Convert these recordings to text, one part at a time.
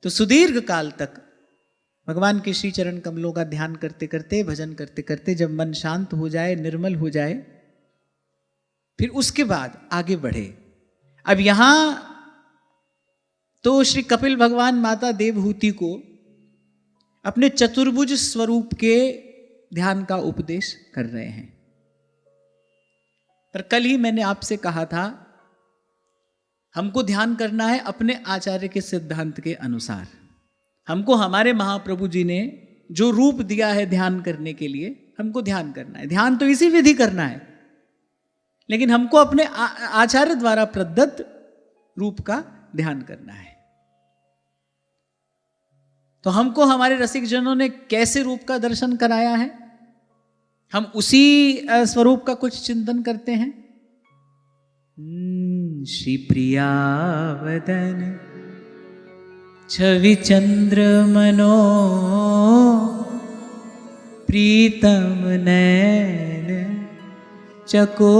तो सुदीर्घ काल तक भगवान के श्री चरण कमलों का ध्यान करते करते, भजन करते करते जब मन शांत हो जाए, निर्मल हो जाए, फिर उसके बाद आगे बढ़े। अब यहां तो श्री कपिल भगवान माता देवहूति को अपने चतुर्भुज स्वरूप के ध्यान का उपदेश कर रहे हैं। पर कल ही मैंने आपसे कहा था, हमको ध्यान करना है अपने आचार्य के सिद्धांत के अनुसार। हमको हमारे महाप्रभु जी ने जो रूप दिया है ध्यान करने के लिए, हमको ध्यान करना है। ध्यान तो इसी विधि करना है, लेकिन हमको अपने आचार्य द्वारा प्रदत्त रूप का ध्यान करना है। तो हमको हमारे रसिक जनों ने कैसे रूप का दर्शन कराया है, हम उसी स्वरूप का कुछ चिंतन करते हैं। श्री प्रिया वदन छवि चंद्र मनो प्रीतम नैन चको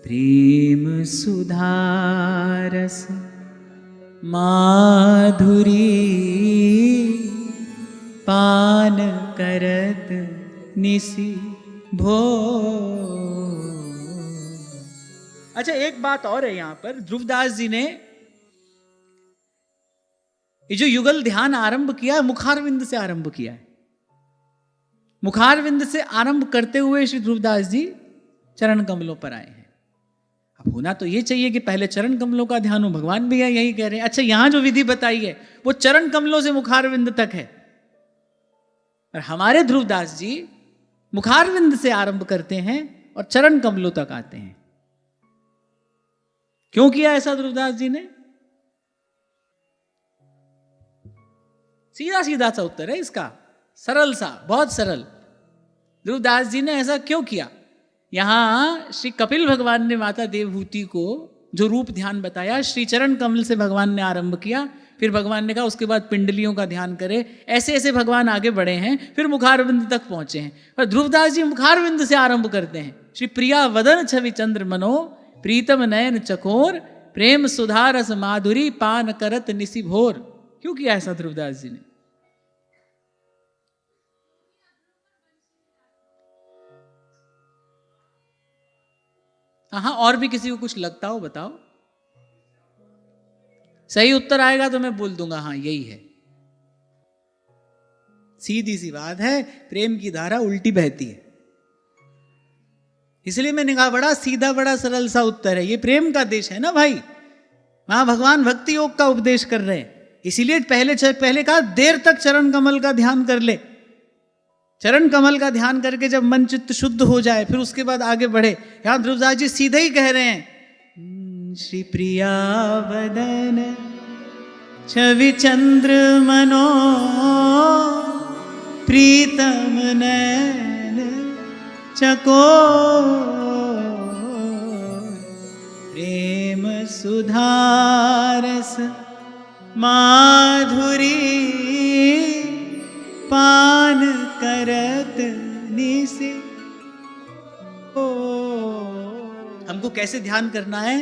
प्रेम सुधारस माधुरी पान करत निसी भो। अच्छा, एक बात और है यहां पर, ध्रुवदास जी ने ये जो युगल ध्यान आरंभ किया है, मुखारविंद से आरंभ किया है। मुखारविंद से आरंभ करते हुए श्री ध्रुवदास जी चरण कमलों पर आए हैं। अब होना तो ये चाहिए कि पहले चरण कमलों का ध्यान हो, भगवान भी यही कह रहे हैं। अच्छा, यहां जो विधि बताई है वो चरण कमलों से मुखारविंद तक है, और हमारे ध्रुवदास जी मुखारविंद से आरंभ करते हैं और चरण कमलों तक आते हैं। क्यों किया ऐसा ध्रुवदास जी ने? सीधा सीधा सा उत्तर है इसका, सरल सा, बहुत सरल। ध्रुवदास जी ने ऐसा क्यों किया? यहां श्री कपिल भगवान ने माता देवहूति को जो रूप ध्यान बताया, श्री चरण कमल से भगवान ने आरंभ किया, फिर भगवान ने कहा उसके बाद पिंडलियों का ध्यान करे। ऐसे ऐसे भगवान आगे बढ़े हैं, फिर मुखारविंद तक पहुंचे हैं। पर ध्रुवदास जी मुखारविंद से आरंभ करते हैं। श्री प्रिया वदन छवि चंद्र मनो प्रीतम नयन चकोर प्रेम सुधारस माधुरी पान करत निसी भोर। क्यों किया ऐसा ध्रुवदास जी ने? हाँ, और भी किसी को कुछ लगता हो बताओ। सही उत्तर आएगा तो मैं बोल दूंगा हाँ यही है। सीधी सी बात है, प्रेम की धारा उल्टी बहती है। इसलिए मैंने कहा बड़ा सीधा, बड़ा सरल सा उत्तर है। ये प्रेम का देश है ना भाई, वहां भगवान भक्ति योग का उपदेश कर रहे हैं। इसीलिए पहले कहा देर तक चरण कमल का ध्यान कर ले। चरण कमल का ध्यान करके जब मन चित्त शुद्ध हो जाए, फिर उसके बाद आगे बढ़े। यहां ध्रुवदास जी सीधे ही कह रहे हैं, श्री प्रिया वदन छवि चंद्र मनो प्रीतम नैन चको प्रेम सुधारस माधुरी पान करत निसी। हमको कैसे ध्यान करना है?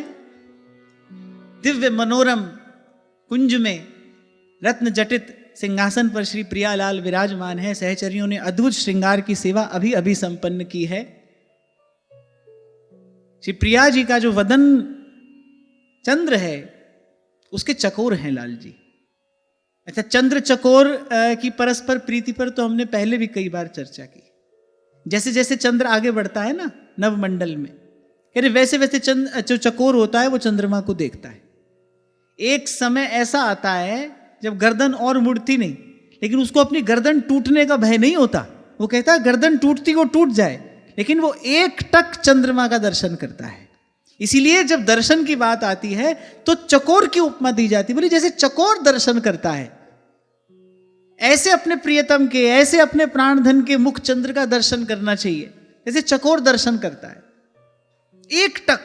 दिव्य मनोरम कुंज में रत्न जटित सिंहासन पर श्री प्रियालाल विराजमान है। सहचरियों ने अद्भुत श्रृंगार की सेवा अभी अभी संपन्न की है। श्री प्रिया जी का जो वदन चंद्र है, उसके चकोर हैं लाल जी। अच्छा, चंद्र चकोर की परस्पर प्रीति पर तो हमने पहले भी कई बार चर्चा की। जैसे जैसे चंद्र आगे बढ़ता है ना नवमंडल में, यानी वैसे वैसे जो चकोर होता है वो चंद्रमा को देखता है। एक समय ऐसा आता है जब गर्दन और मुड़ती नहीं, लेकिन उसको अपनी गर्दन टूटने का भय नहीं होता। वो कहता है गर्दन टूटती को टूट जाए, लेकिन वो एक टक चंद्रमा का दर्शन करता है। इसीलिए जब दर्शन की बात आती है तो चकोर की उपमा दी जाती है। बोले जैसे चकोर दर्शन करता है, ऐसे अपने प्रियतम के, ऐसे अपने प्राणधन के मुख चंद्र का दर्शन करना चाहिए, जैसे चकोर दर्शन करता है। एक टक,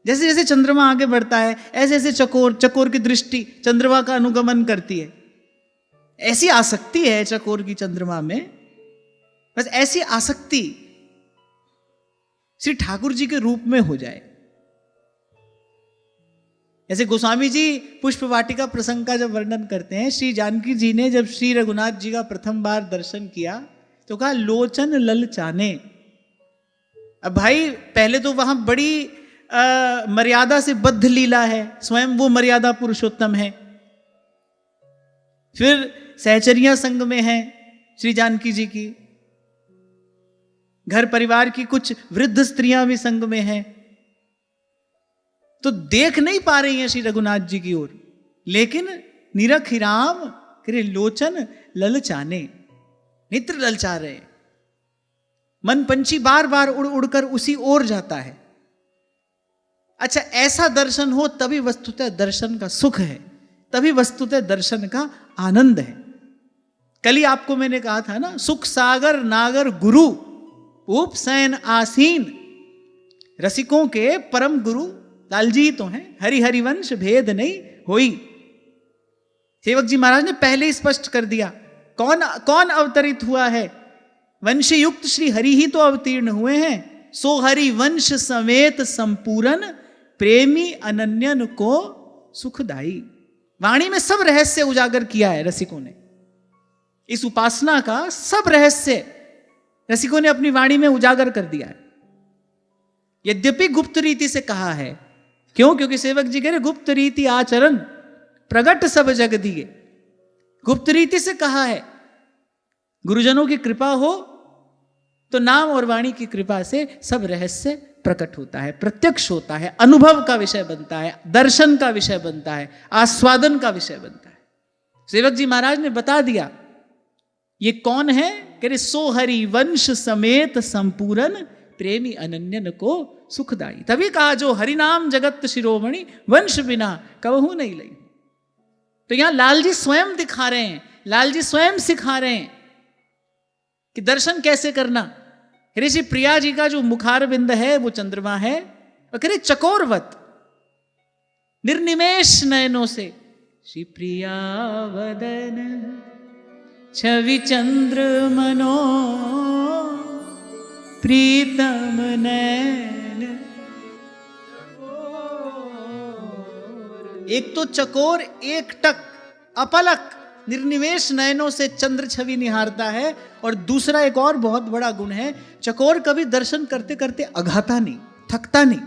जैसे जैसे चंद्रमा आगे बढ़ता है, ऐसे ऐसे चकोर की दृष्टि चंद्रमा का अनुगमन करती है। ऐसी आसक्ति है चकोर की चंद्रमा में। बस ऐसी आसक्ति श्री ठाकुर जी के रूप में हो जाए, जैसे गोस्वामी जी पुष्प वाटिका प्रसंग का जब वर्णन करते हैं, श्री जानकी जी ने जब श्री रघुनाथ जी का प्रथम बार दर्शन किया तो कहा लोचन ललचाने। अब भाई पहले तो वहां बड़ी मर्यादा से बद्ध लीला है, स्वयं वो मर्यादा पुरुषोत्तम है। फिर सहचरियां संग में हैं श्री जानकी जी की, घर परिवार की कुछ वृद्ध स्त्रियां भी संग में हैं, तो देख नहीं पा रही हैं श्री रघुनाथ जी की ओर, लेकिन निरख राम करे लोचन ललचाने, नेत्र ललचा रहे, मन पंछी बार बार उड़ उड़कर उसी ओर जाता है। अच्छा, ऐसा दर्शन हो तभी वस्तुतः दर्शन का सुख है, तभी वस्तुतः दर्शन का आनंद है। कल ही आपको मैंने कहा था ना, सुख सागर नागर गुरु उपसैन आसीन, रसिकों के परम गुरु लालजी तो हैं, हरि हरिवंश भेद नहीं होई। सेवक जी महाराज ने पहले ही स्पष्ट कर दिया कौन कौन अवतरित हुआ है, वंश युक्त श्री हरि ही तो अवतीर्ण हुए हैं। सो हरि वंश समेत संपूर्ण प्रेमी अनन्यन को सुखदाई। वाणी में सब रहस्य उजागर किया है रसिकों ने, इस उपासना का सब रहस्य रसिकों ने अपनी वाणी में उजागर कर दिया है। यद्यपि गुप्त रीति से कहा है, क्यों? क्योंकि सेवक जी कह रहे गुप्त रीति आचरण प्रगट सब जग दिए। गुप्त रीति से कहा है, गुरुजनों की कृपा हो तो नाम और वाणी की कृपा से सब रहस्य प्रकट होता है, प्रत्यक्ष होता है, अनुभव का विषय बनता है, दर्शन का विषय बनता है, आस्वादन का विषय बनता है। सेवक जी महाराज ने बता दिया ये कौन है, कह रहे सो हरि वंश समेत संपूर्ण प्रेमी अनन्यन को सुखदाई। तभी कहा जो हरि नाम जगत शिरोमणि वंश बिना कबहू नहीं लई। तो यहां लालजी स्वयं दिखा रहे हैं, लालजी स्वयं सिखा रहे हैं कि दर्शन कैसे करना। ऋषि प्रिया जी का जो मुखार बिंद है वो चंद्रमा है, और कह रहे चकोरवत निर्निमेश नयनों से श्री प्रिया वदन छवि चंद्र मनो प्रीतम नैन। एक तो चकोर एक टक अपलक निर्निवेश नयनों से चंद्र छवि निहारता है, और दूसरा एक और बहुत बड़ा गुण है, चकोर कभी दर्शन करते करते अघाता नहीं, थकता नहीं,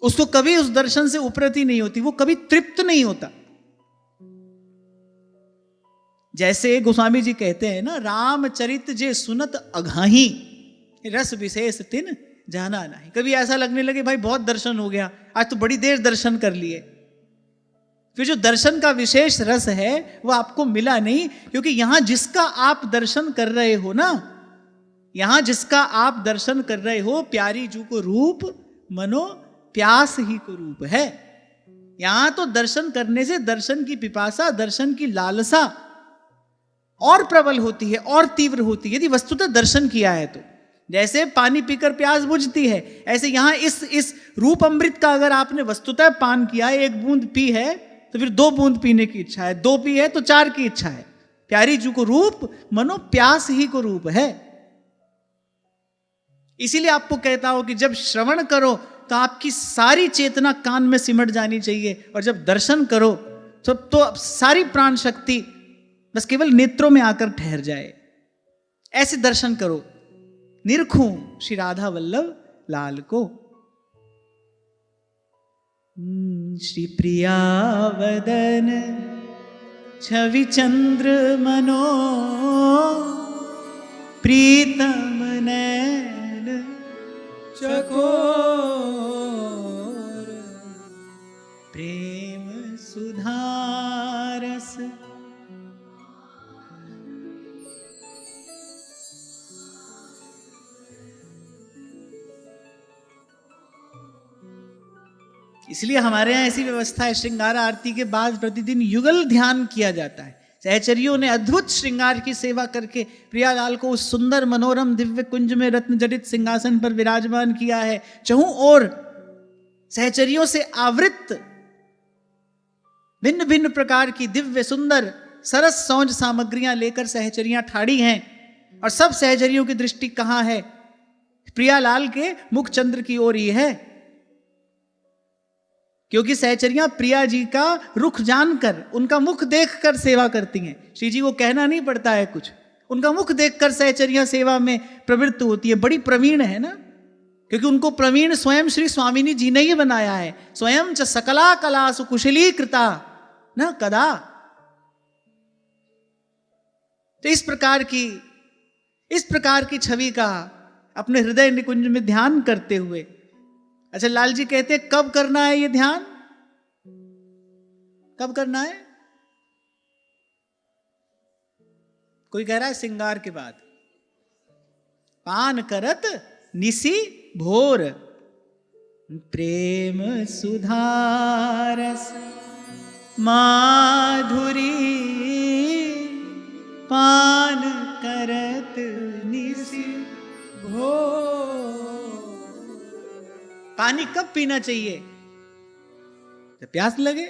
उसको कभी उस दर्शन से उपरति नहीं होती, वो कभी तृप्त नहीं होता। जैसे गोस्वामी जी कहते हैं ना, रामचरित जे सुनत अघाही रस विशेष तिन जाना नहीं। कभी ऐसा लगने लगे भाई बहुत दर्शन हो गया, आज तो बड़ी देर दर्शन कर लिए, फिर जो दर्शन का विशेष रस है वो आपको मिला नहीं। क्योंकि यहां जिसका आप दर्शन कर रहे हो ना, यहां जिसका आप दर्शन कर रहे हो, प्यारी जू को रूप मनो प्यास ही को रूप है। यहां तो दर्शन करने से दर्शन की पिपासा, दर्शन की लालसा और प्रबल होती है और तीव्र होती है, यदि वस्तुतः दर्शन किया है तो। जैसे पानी पीकर प्यास बुझती है, ऐसे यहां इस रूप अमृत का अगर आपने वस्तुतः पान किया है, एक बूंद पी है तो फिर 2 बूंद पीने की इच्छा है, 2 पी है तो 4 की इच्छा है। प्यारी जू को रूप मनो प्यास ही को रूप है। इसीलिए आपको कहता हूं कि जब श्रवण करो तो आपकी सारी चेतना कान में सिमट जानी चाहिए, और जब दर्शन करो तो सारी प्राण शक्ति बस केवल नेत्रों में आकर ठहर जाए। ऐसे दर्शन करो, निरखूं श्री राधा वल्लभ लाल को। श्री प्रिया वदन छवि चंद्र मनो प्रीतम नैन चकोर प्रेम सुधारस। इसलिए हमारे यहाँ ऐसी व्यवस्था है, श्रृंगार आरती के बाद प्रतिदिन युगल ध्यान किया जाता है। सहचरियों ने अद्भुत श्रृंगार की सेवा करके प्रियालाल को उस सुंदर मनोरम दिव्य कुंज में रत्न जड़ित सिंहासन पर विराजमान किया है। चहु और सहचरियों से आवृत भिन्न भिन्न प्रकार की दिव्य सुंदर सरस सौंज सामग्रियां लेकर सहचरियां ठाड़ी हैं, और सब सहचरियों की दृष्टि कहां है? प्रियालाल के मुख चंद्र की ओर ही है। क्योंकि सहचरियां प्रिया जी का रुख जानकर, उनका मुख देखकर सेवा करती हैं। श्री जी को कहना नहीं पड़ता है कुछ, उनका मुख देखकर सहचरियां सेवा में प्रवृत्त होती है। बड़ी प्रवीण है ना, क्योंकि उनको प्रवीण स्वयं श्री स्वामिनी जी ने ही बनाया है। स्वयं च सकला कला सुकुशली कृता न कदा। तो इस प्रकार की छवि का अपने हृदय निकुंज में ध्यान करते हुए, अच्छा लाल जी कहते हैं कब करना है ये ध्यान, कब करना है? कोई कह रहा है श्रृंगार के बाद। पान करत निसी भोर प्रेम सुधारस माधुरी, पान करत निसी भोर। पानी कब पीना चाहिए? जब प्यास लगे।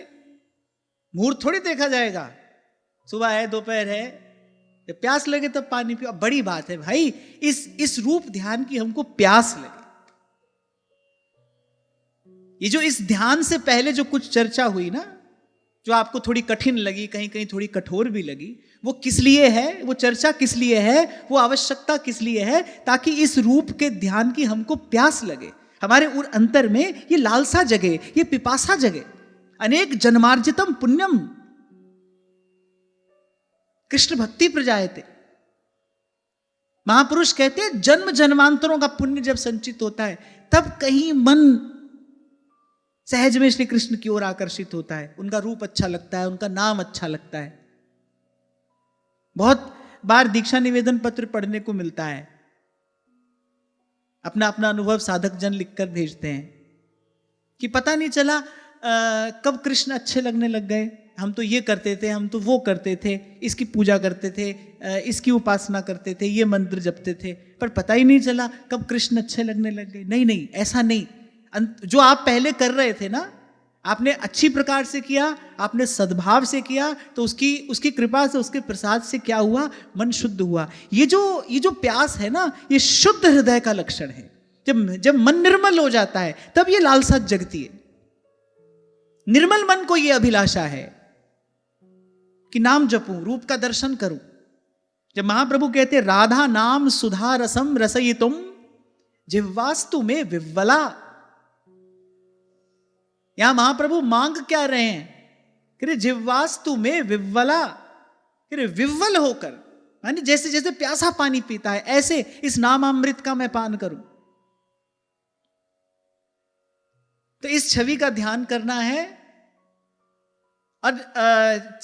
मुहूर्त थोड़ी देखा जाएगा, सुबह है दोपहर है, जब प्यास लगे तब पानी पियो। बड़ी बात है भाई, इस रूप ध्यान की हमको प्यास लगे। ये जो इस ध्यान से पहले जो कुछ चर्चा हुई ना, जो आपको थोड़ी कठिन लगी, कहीं कहीं थोड़ी कठोर भी लगी, वो किस लिए है? वो चर्चा किस लिए है? वो आवश्यकता किस लिए है? ताकि इस रूप के ध्यान की हमको प्यास लगे, हमारे अंतर में ये लालसा जगे, ये पिपासा जगे। अनेक जन्मार्जितम पुण्यम कृष्ण भक्ति प्रजायते। महापुरुष कहते हैं जन्म जन्मांतरों का पुण्य जब संचित होता है, तब कहीं मन सहज में श्री कृष्ण की ओर आकर्षित होता है। उनका रूप अच्छा लगता है, उनका नाम अच्छा लगता है। बहुत बार दीक्षा निवेदन पत्र पढ़ने को मिलता है, अपना अपना अनुभव साधक जन लिखकर भेजते हैं कि पता नहीं चला कब कृष्ण अच्छे लगने लग गए। हम तो ये करते थे, हम तो वो करते थे, इसकी पूजा करते थे, इसकी उपासना करते थे, ये मंत्र जपते थे, पर पता ही नहीं चला कब कृष्ण अच्छे लगने लग गए। नहीं नहीं, ऐसा नहीं। जो आप पहले कर रहे थे ना, आपने अच्छी प्रकार से किया, आपने सद्भाव से किया, तो उसकी कृपा से, उसके प्रसाद से क्या हुआ? मन शुद्ध हुआ। ये जो प्यास है ना, ये शुद्ध हृदय का लक्षण है। जब मन निर्मल हो जाता है, तब ये लालसा जगती है। निर्मल मन को ये अभिलाषा है कि नाम जपूं, रूप का दर्शन करूं। जब महाप्रभु कहते राधा नाम सुधा रसम रसयितुम जिह्वास्तु में विव्वला, यहां महाप्रभु मांग क्या रहे हैं? कि जिह्वास्तु में विव्वला, कि विव्वल होकर, माने जैसे जैसे प्यासा पानी पीता है, ऐसे इस नामामृत का मैं पान करूं। तो इस छवि का ध्यान करना है। और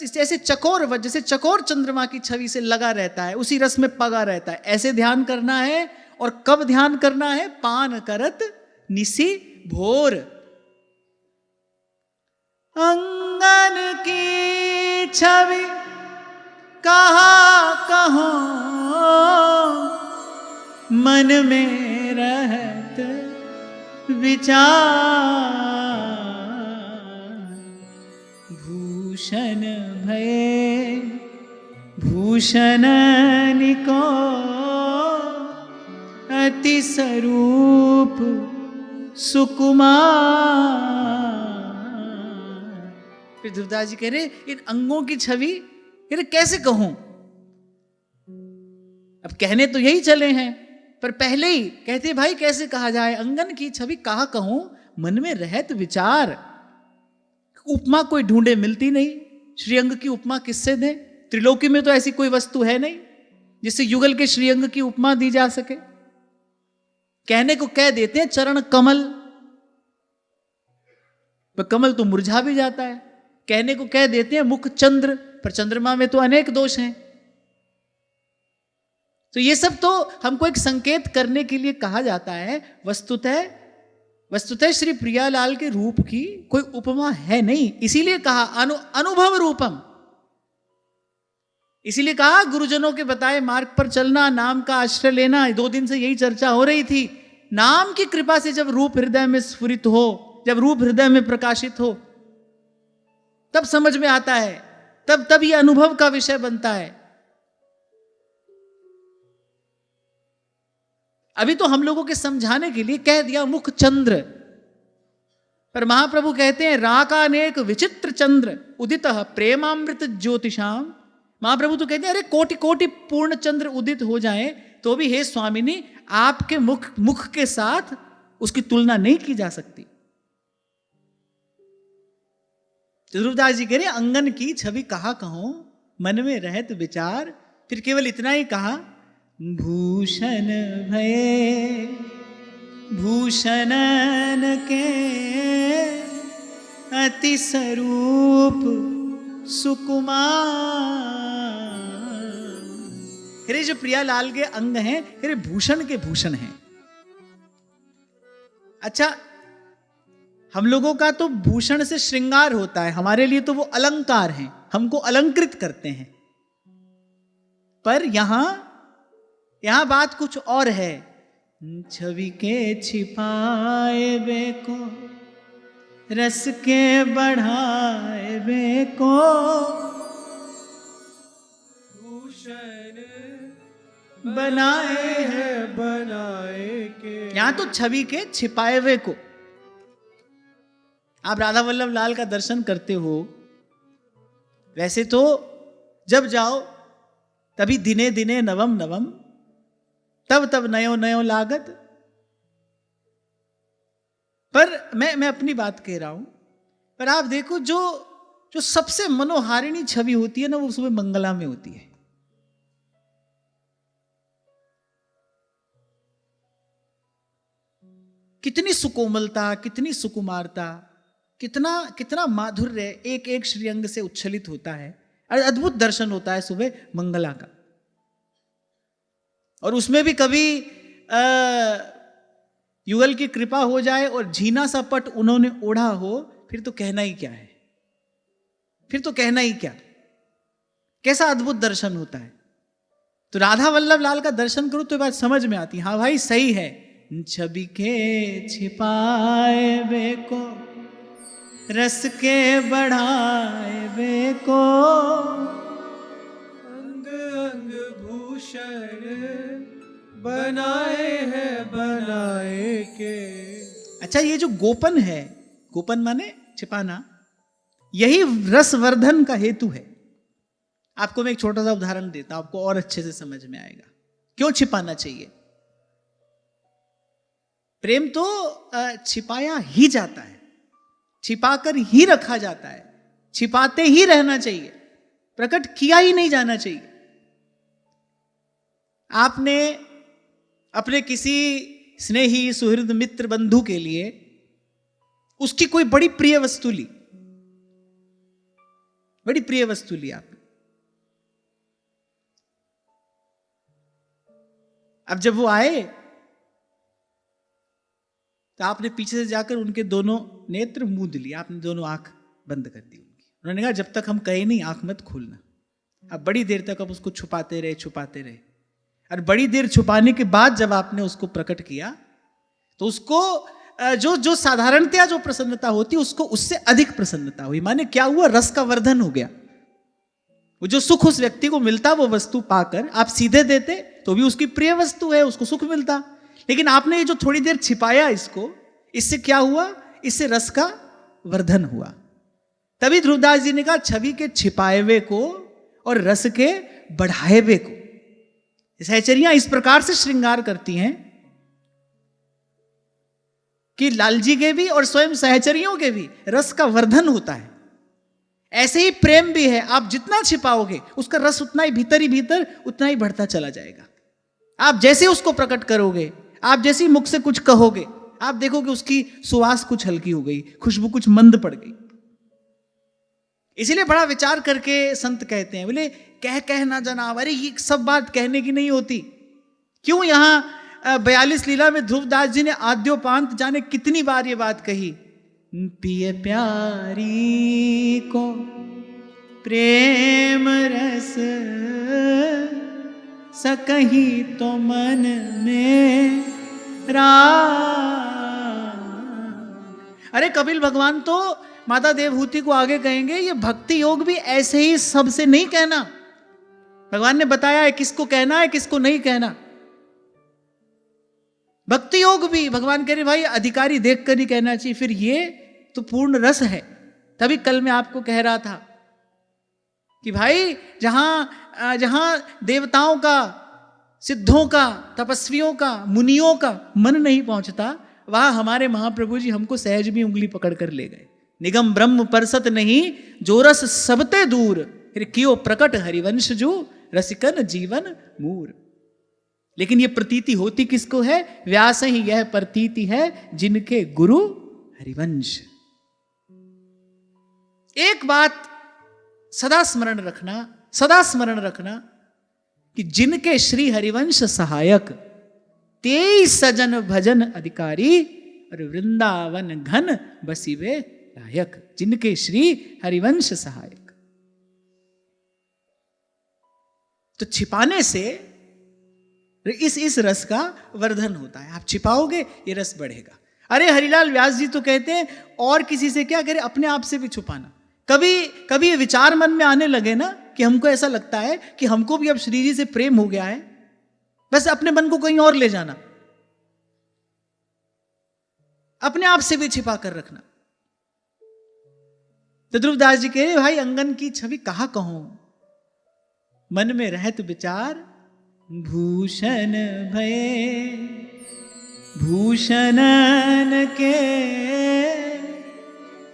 जैसे चकोर चंद्रमा की छवि से लगा रहता है, उसी रस में पगा रहता है, ऐसे ध्यान करना है। और कब ध्यान करना है? पान करत निसी भोर। अंगन की छवि कहाँ कहूं, मन में रहत विचार, भूषण भये भूषण निको अति स्वरूप सुकुमार। फिर ध्रुवदास जी कह रहे इन अंगों की छवि, कह रहे कैसे कहूं? अब कहने तो यही चले हैं, पर पहले ही कहते भाई कैसे कहा जाए? अंगन की छवि कहा कहूं, मन में रहत विचार। उपमा कोई ढूंढे मिलती नहीं। श्रीअंग की उपमा किससे दें? त्रिलोकी में तो ऐसी कोई वस्तु है नहीं जिससे युगल के श्रीअंग की उपमा दी जा सके। कहने को कह देते हैं चरण कमल, पर कमल तो मुरझा भी जाता है। कहने को कह देते हैं मुख चंद्र, पर चंद्रमा में तो अनेक दोष हैं। तो ये सब तो हमको एक संकेत करने के लिए कहा जाता है। वस्तुतः श्री प्रियालाल के रूप की कोई उपमा है नहीं, इसीलिए कहा अनुभव रूपम। इसीलिए कहा गुरुजनों के बताए मार्ग पर चलना, नाम का आश्रय लेना। 2 दिन से यही चर्चा हो रही थी। नाम की कृपा से जब रूप हृदय में स्फुरित हो, जब रूप हृदय में प्रकाशित हो, तब समझ में आता है, तब ये अनुभव का विषय बनता है। अभी तो हम लोगों के समझाने के लिए कह दिया मुख चंद्र, पर महाप्रभु कहते हैं राकानेक विचित्र चंद्र उदित प्रेमामृत ज्योतिषाम। महाप्रभु तो कहते हैं अरे कोटि कोटि पूर्ण चंद्र उदित हो जाए तो भी हे स्वामिनी आपके मुख के साथ उसकी तुलना नहीं की जा सकती। तो ध्रुवदास जी कह रहे अंगन की छवि कहा कहो मन में रहत विचार। फिर केवल इतना ही कहा भूषण भये भूषणन के अति स्वरूप सुकुमार। अरे जो प्रियालाल के अंग हैं अरे भूषण के भूषण हैं। अच्छा हम लोगों का तो भूषण से श्रृंगार होता है, हमारे लिए तो वो अलंकार हैं, हमको अलंकृत करते हैं। पर यहां बात कुछ और है। छवि के छिपाए बेको रस के बढ़ाए बेको भूषण बनाए है बनाए के। यहां तो छवि के छिपाए हुए को। आप राधा वल्लभ लाल का दर्शन करते हो, वैसे तो जब जाओ तभी दिने दिने नवम नवम तब तब नयो नयो लागत। पर मैं अपनी बात कह रहा हूं। पर आप देखो जो सबसे मनोहारिणी छवि होती है ना वो सुबह मंगला में होती है। कितनी सुकोमलता, कितनी सुकुमारता, कितना कितना माधुर्य एक एक श्रीअंग से उच्छलित होता है। अद्भुत दर्शन होता है सुबह मंगला का। और उसमें भी कभी युगल की कृपा हो जाए और झीना सा पट उन्होंने ओढ़ा हो, फिर तो कहना ही क्या है, फिर तो कहना ही क्या। कैसा अद्भुत दर्शन होता है। तो राधा वल्लभ लाल का दर्शन करो तो बात समझ में आती। हाँ भाई सही है। छवि के छिपाए बेको रस के बढ़ाए बेको अंग अंग भूषण बनाए है बनाए के। अच्छा ये जो गोपन है, गोपन माने छिपाना, यही रसवर्धन का हेतु है। आपको मैं एक छोटा सा उदाहरण देता हूं, आपको और अच्छे से समझ में आएगा क्यों छिपाना चाहिए। प्रेम तो छिपाया ही जाता है, छिपाकर ही रखा जाता है, छिपाते ही रहना चाहिए, प्रकट किया ही नहीं जाना चाहिए। आपने अपने किसी स्नेही सुहृद मित्र बंधु के लिए उसकी कोई बड़ी प्रिय वस्तु ली, बड़ी प्रिय वस्तु ली आपने। अब जब वो आए तो आपने पीछे से जाकर उनके दोनों नेत्र मूंद लिए, आपने दोनों आंख बंद कर दी उनकी। उन्होंने कहा जब तक हम कहे नहीं आंख मत खोलना। अब बड़ी देर तक अब उसको छुपाते रहे और बड़ी देर छुपाने के बाद जब आपने उसको प्रकट किया तो उसको जो साधारणतया जो प्रसन्नता होती उसको उससे अधिक प्रसन्नता हुई। माने क्या हुआ, रस का वर्धन हो गया। वो जो सुख उस व्यक्ति को मिलता वो वस्तु पाकर आप सीधे देते तो भी उसकी प्रिय वस्तु है, उसको सुख मिलता। लेकिन आपने ये जो थोड़ी देर छिपाया इसको, इससे क्या हुआ, इससे रस का वर्धन हुआ। तभी ध्रुवदास जी ने कहा छवि के छिपाए हुए को और रस के बढ़ाए हुए को। सहचरियां इस प्रकार से श्रृंगार करती हैं कि लालजी के भी और स्वयं सहचरियों के भी रस का वर्धन होता है। ऐसे ही प्रेम भी है, आप जितना छिपाओगे उसका रस उतना ही भीतर उतना ही बढ़ता चला जाएगा। आप जैसे उसको प्रकट करोगे, आप जैसे मुख से कुछ कहोगे, आप देखोगे उसकी सुवास कुछ हल्की हो गई, खुशबू कुछ मंद पड़ गई। इसीलिए बड़ा विचार करके संत कहते हैं, बोले कह ना जनाब, अरे ये सब बात कहने की नहीं होती। क्यों यहां 42 लीला में ध्रुवदास जी ने आद्योपांत जाने कितनी बार ये बात कही, पिय प्यारी को प्रेम रस सकही तो मन में अरे कपिल भगवान तो माता देवहूति को आगे कहेंगे ये भक्ति योग भी ऐसे ही सबसे नहीं कहना। भगवान ने बताया है किसको कहना है किसको नहीं कहना। भक्ति योग भी भगवान कह रहे भाई अधिकारी देख कर ही कहना चाहिए। फिर ये तो पूर्ण रस है। तभी कल मैं आपको कह रहा था कि भाई जहां जहां देवताओं का, सिद्धों का, तपस्वियों का, मुनियों का मन नहीं पहुंचता, वहां हमारे महाप्रभु जी हमको सहज भी उंगली पकड़ कर ले गए। निगम ब्रह्म परसत नहीं, जो रस सबते दूर, फिर कियो प्रकट हरिवंश जो, रसिकन जीवन मूर। लेकिन यह प्रतीति होती किसको है? व्यास ही यह प्रतीति है, जिनके गुरु हरिवंश। एक बात सदा स्मरण रखना, सदा स्मरण रखना कि जिनके श्री हरिवंश सहायक, तेई सजन भजन अधिकारी, और वृंदावन घन बसीवे लायक। जिनके श्री हरिवंश सहायक। तो छिपाने से इस रस का वर्धन होता है। आप छिपाओगे, ये रस बढ़ेगा। अरे हरिलाल व्यास जी तो कहते हैं, और किसी से क्या करे, अपने आप से भी छुपाना। कभी कभी ये विचार मन में आने लगे ना कि हमको ऐसा लगता है कि हमको भी अब श्री जी से प्रेम हो गया है, बस अपने मन को कहीं और ले जाना, अपने आप से भी छिपा कर रखना। तो ध्रुवदास जी कह रहे, भाई अंगन की छवि कहा कहूं, मन में रहत विचार, भूषण भये भूषणन के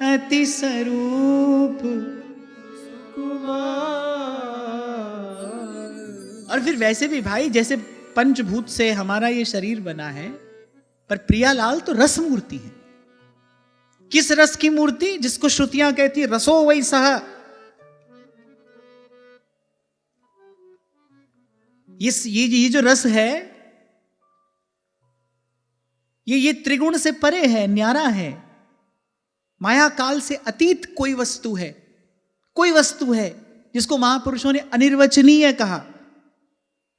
अति स्वरूप कुमार। और फिर वैसे भी भाई, जैसे पंचभूत से हमारा ये शरीर बना है, पर प्रियालाल तो रस मूर्ति है। किस रस की मूर्ति? जिसको श्रुतियां कहती है रसो वही सह। ये जो रस है, ये त्रिगुण से परे है, न्यारा है। माया काल से अतीत कोई वस्तु है, कोई वस्तु है जिसको महापुरुषों ने अनिर्वचनीय कहा।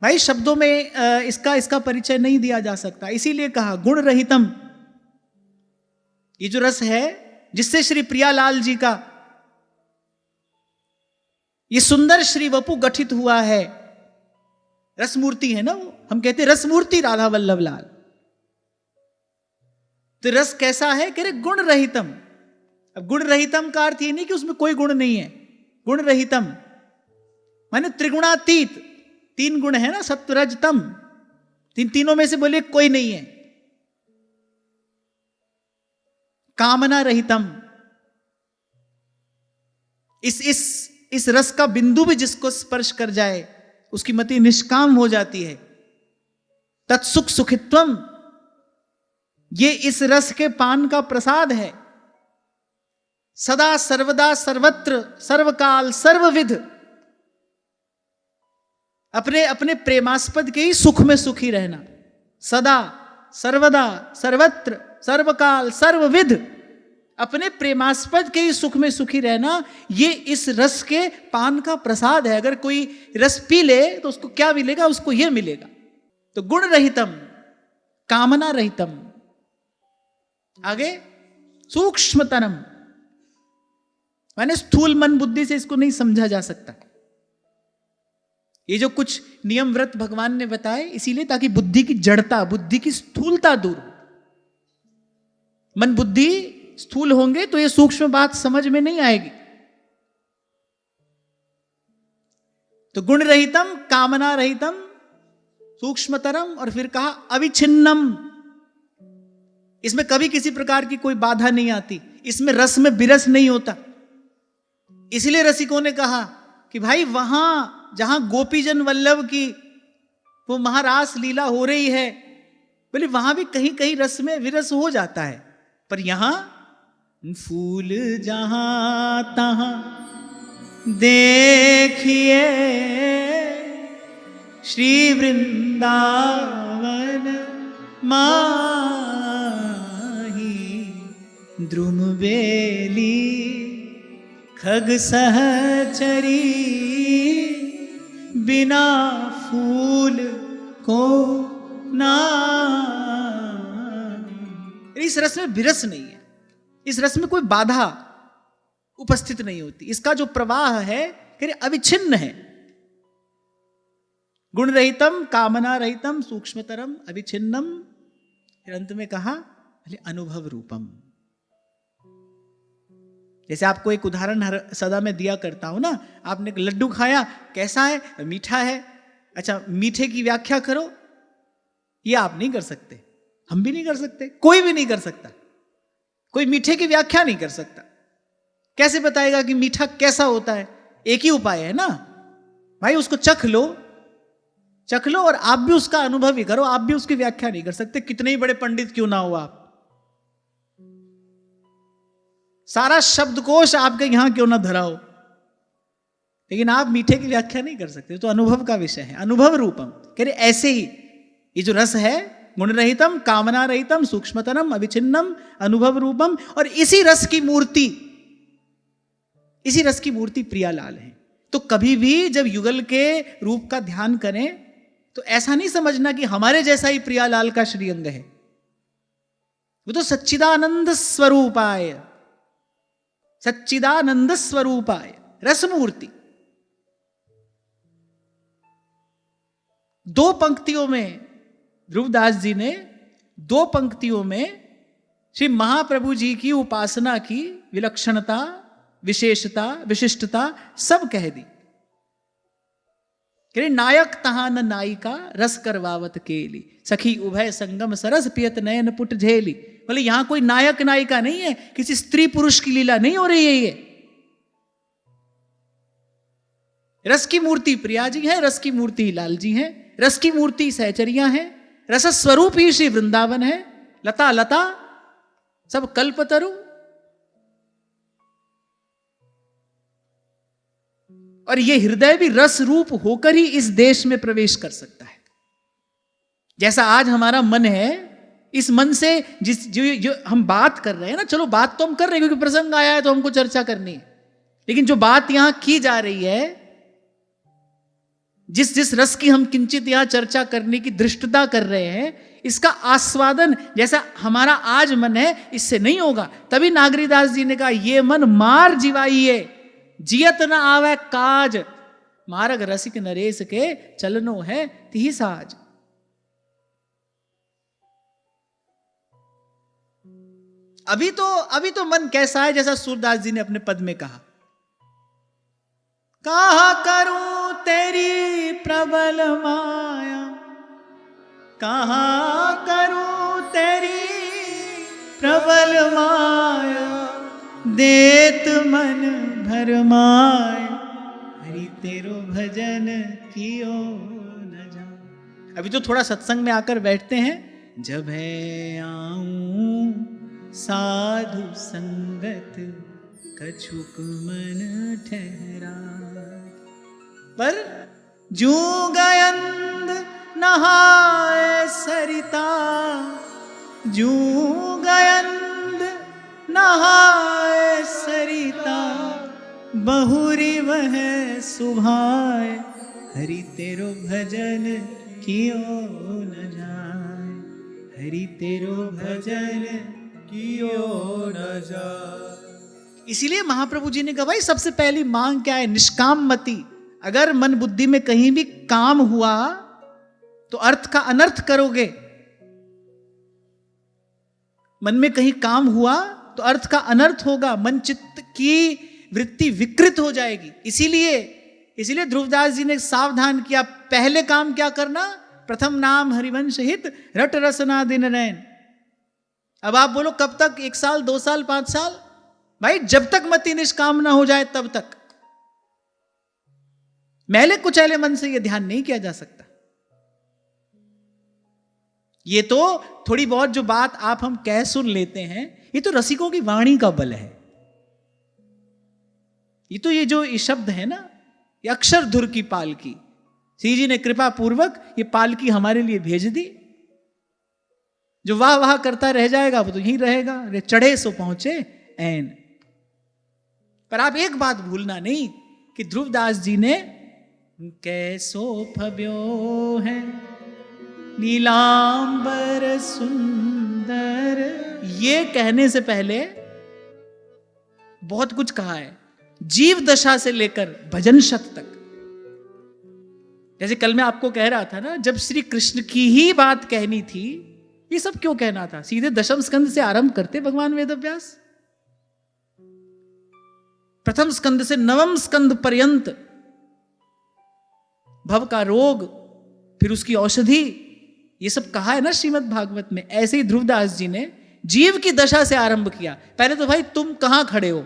भाई शब्दों में इसका परिचय नहीं दिया जा सकता, इसीलिए कहा गुण रहितम। ये जो रस है, जिससे श्री प्रियालाल जी का ये सुंदर श्री वपु गठित हुआ है, रसमूर्ति है ना वो। हम कहते हैं रसमूर्ति राधा वल्लभ लाल। तो रस कैसा है? कह रहे गुण रहितम। अब गुण रहितम का अर्थ ये नहीं कि उसमें कोई गुण नहीं है। गुण रहितम माने त्रिगुणातीत। 3 गुण है ना, सत्व रज तम। तीनों में से बोले कोई नहीं है। कामना रहितम। इस रस का बिंदु भी जिसको स्पर्श कर जाए, उसकी मति निष्काम हो जाती है। तत्सुख सुखित्वम, ये इस रस के पान का प्रसाद है। सदा सर्वदा सर्वत्र सर्वकाल सर्वविध अपने प्रेमास्पद के ही सुख में सुखी रहना। सदा सर्वदा सर्वत्र सर्वकाल सर्वविध अपने प्रेमास्पद के ही सुख में सुखी रहना, ये इस रस के पान का प्रसाद है। अगर कोई रस पी ले तो उसको क्या मिलेगा? उसको ये मिलेगा। तो गुण रहितम, कामना रहितम। आगे सूक्ष्मतरम, माने स्थूल मन बुद्धि से इसको नहीं समझा जा सकता। ये जो कुछ नियम व्रत भगवान ने बताए इसीलिए, ताकि बुद्धि की जड़ता, बुद्धि की स्थूलता दूर हो। मन बुद्धि स्थूल होंगे तो ये सूक्ष्म बात समझ में नहीं आएगी। तो गुण रहितम, कामना रहितम, सूक्ष्मतरम, और फिर कहा अविच्छिन्नम। इसमें कभी किसी प्रकार की कोई बाधा नहीं आती, इसमें रस में विरस नहीं होता। इसलिए रसिकों ने कहा कि भाई वहां जहां गोपीजन वल्लभ की वो महारास लीला हो रही है, बोले वहां भी कहीं कहीं रस में विरस हो जाता है, पर यहां फूल जहां तहां देखिए श्री वृंदावन माही, द्रुम बेली खग सहचरी, बिना फूल को ना। इस रस में विरस नहीं है, इस रस में कोई बाधा उपस्थित नहीं होती। इसका जो प्रवाह है अविच्छिन्न है। गुण रहितम, कामना रहितम, सूक्ष्मतरम, अविच्छिन्नम। फिर अंत में कहा अनुभव रूपम। जैसे आपको एक उदाहरण सदा मैं दिया करता हूं ना, आपने लड्डू खाया, कैसा है? मीठा है। अच्छा, मीठे की व्याख्या करो। ये आप नहीं कर सकते, हम भी नहीं कर सकते, कोई भी नहीं कर सकता। कोई मीठे की व्याख्या नहीं कर सकता। कैसे बताएगा कि मीठा कैसा होता है? एक ही उपाय है ना भाई, उसको चख लो, चख लो और आप भी उसका अनुभव ही करो। आप भी उसकी व्याख्या नहीं कर सकते, कितने ही बड़े पंडित क्यों ना हो आप। सारा शब्दकोश आपके यहां क्यों ना धरा हो, लेकिन आप मीठे की व्याख्या नहीं कर सकते। तो अनुभव का विषय है, अनुभव रूपम। कह रहे ऐसे ही ये जो रस है, गुण रहितम, कामना रहितम, सूक्ष्मतरम, अविच्छिन्नम, अनुभव रूपम, और इसी रस की मूर्ति, इसी रस की मूर्ति प्रियालाल है। तो कभी भी जब युगल के रूप का ध्यान करें तो ऐसा नहीं समझना कि हमारे जैसा ही प्रियालाल का श्रीअंग है। वो तो सच्चिदानंद स्वरूपाय, सच्चिदानंद स्वरूपाय रसमूर्ति। दो पंक्तियों में ध्रुवदास जी ने, दो पंक्तियों में श्री महाप्रभु जी की उपासना की विलक्षणता, विशेषता, विशिष्टता सब कह दी। नायक तहां न नायिका, रस करवावत केली, सखी उभय संगम सरस पियत नयन पुट झेली। बोले यहां कोई नायक नायिका नहीं है, किसी स्त्री पुरुष की लीला नहीं हो रही है। ये रस की मूर्ति प्रिया जी है, रस की मूर्ति लाल जी है, रस की मूर्ति सहचरिया है, रस स्वरूप ही श्री वृंदावन है। लता लता सब कल्पतरु। और ये हृदय भी रस रूप होकर ही इस देश में प्रवेश कर सकता है। जैसा आज हमारा मन है, इस मन से जो हम बात कर रहे हैं ना, चलो बात तो हम कर रहे हैं क्योंकि प्रसंग आया है तो हमको चर्चा करनी है, लेकिन जो बात यहां की जा रही है, जिस रस की हम किंचित यहां चर्चा करने की दृष्टता कर रहे हैं, इसका आस्वादन जैसा हमारा आज मन है इससे नहीं होगा। तभी नागरीदास जी ने कहा ये मन मार जीवाइए, जियत न आवे काज, मारग रसिक नरेश के चलनो है तिहि साज। अभी तो मन कैसा है, जैसा सूरदास जी ने अपने पद में कहा, कहा करूं तेरी प्रबल माया, कहा करूं तेरी प्रबल माया, देत मन भरमाए, हरि तेरो भजन कियो न जाए। अभी तो थोड़ा सत्संग में आकर बैठते हैं, जब है आऊं साधु संगत कछुक मन ठहरा, पर जू गयंद नहाए सरिता, जू गयंद नहाए सरिता, बहुरी वह सुभाए, हरि तेरो भजन कियो न जाए, हरि तेरो भजन कियो न जाए। इसीलिए महाप्रभु जी ने कहा भाई सबसे पहली मांग क्या है? निष्काम मति। अगर मन बुद्धि में कहीं भी काम हुआ तो अर्थ का अनर्थ करोगे। मन में कहीं काम हुआ तो अर्थ का अनर्थ होगा, मन चित्त की वृत्ति विकृत हो जाएगी। इसीलिए ध्रुवदास जी ने सावधान किया, पहले काम क्या करना? प्रथम नाम हरिवंश हित, रट रसना दिन रैन। अब आप बोलो कब तक? 1 साल, 2 साल, 5 साल? भाई जब तक मति निष्काम ना हो जाए तब तक। मैले कुचैले मन से यह ध्यान नहीं किया जा सकता। ये तो थोड़ी बहुत जो बात आप हम कह सुन लेते हैं, ये तो रसिकों की वाणी का बल है। ये जो ये शब्द है ना, ये अक्षर धुर की पालकी, श्री जी ने कृपा पूर्वक ये पालकी हमारे लिए भेज दी। जो वाह वाह करता रह जाएगा वो तो यहीं रहेगा, रे चढ़े सो पहुंचे ऐन। पर आप एक बात भूलना नहीं कि ध्रुवदास जी ने कैसो फब्यो है नीलांबर सुंदर, ये कहने से पहले बहुत कुछ कहा है, जीव दशा से लेकर भजन शत तक। जैसे कल मैं आपको कह रहा था ना, जब श्री कृष्ण की ही बात कहनी थी, ये सब क्यों कहना था? सीधे दशम स्कंद से आरंभ करते भगवान वेदव्यास। प्रथम स्कंद से नवम स्कंद पर्यंत भव का रोग, फिर उसकी औषधि, ये सब कहा है ना श्रीमद् भागवत में। ऐसे ही ध्रुवदास जी ने जीव की दशा से आरंभ किया। पहले तो भाई तुम कहां खड़े हो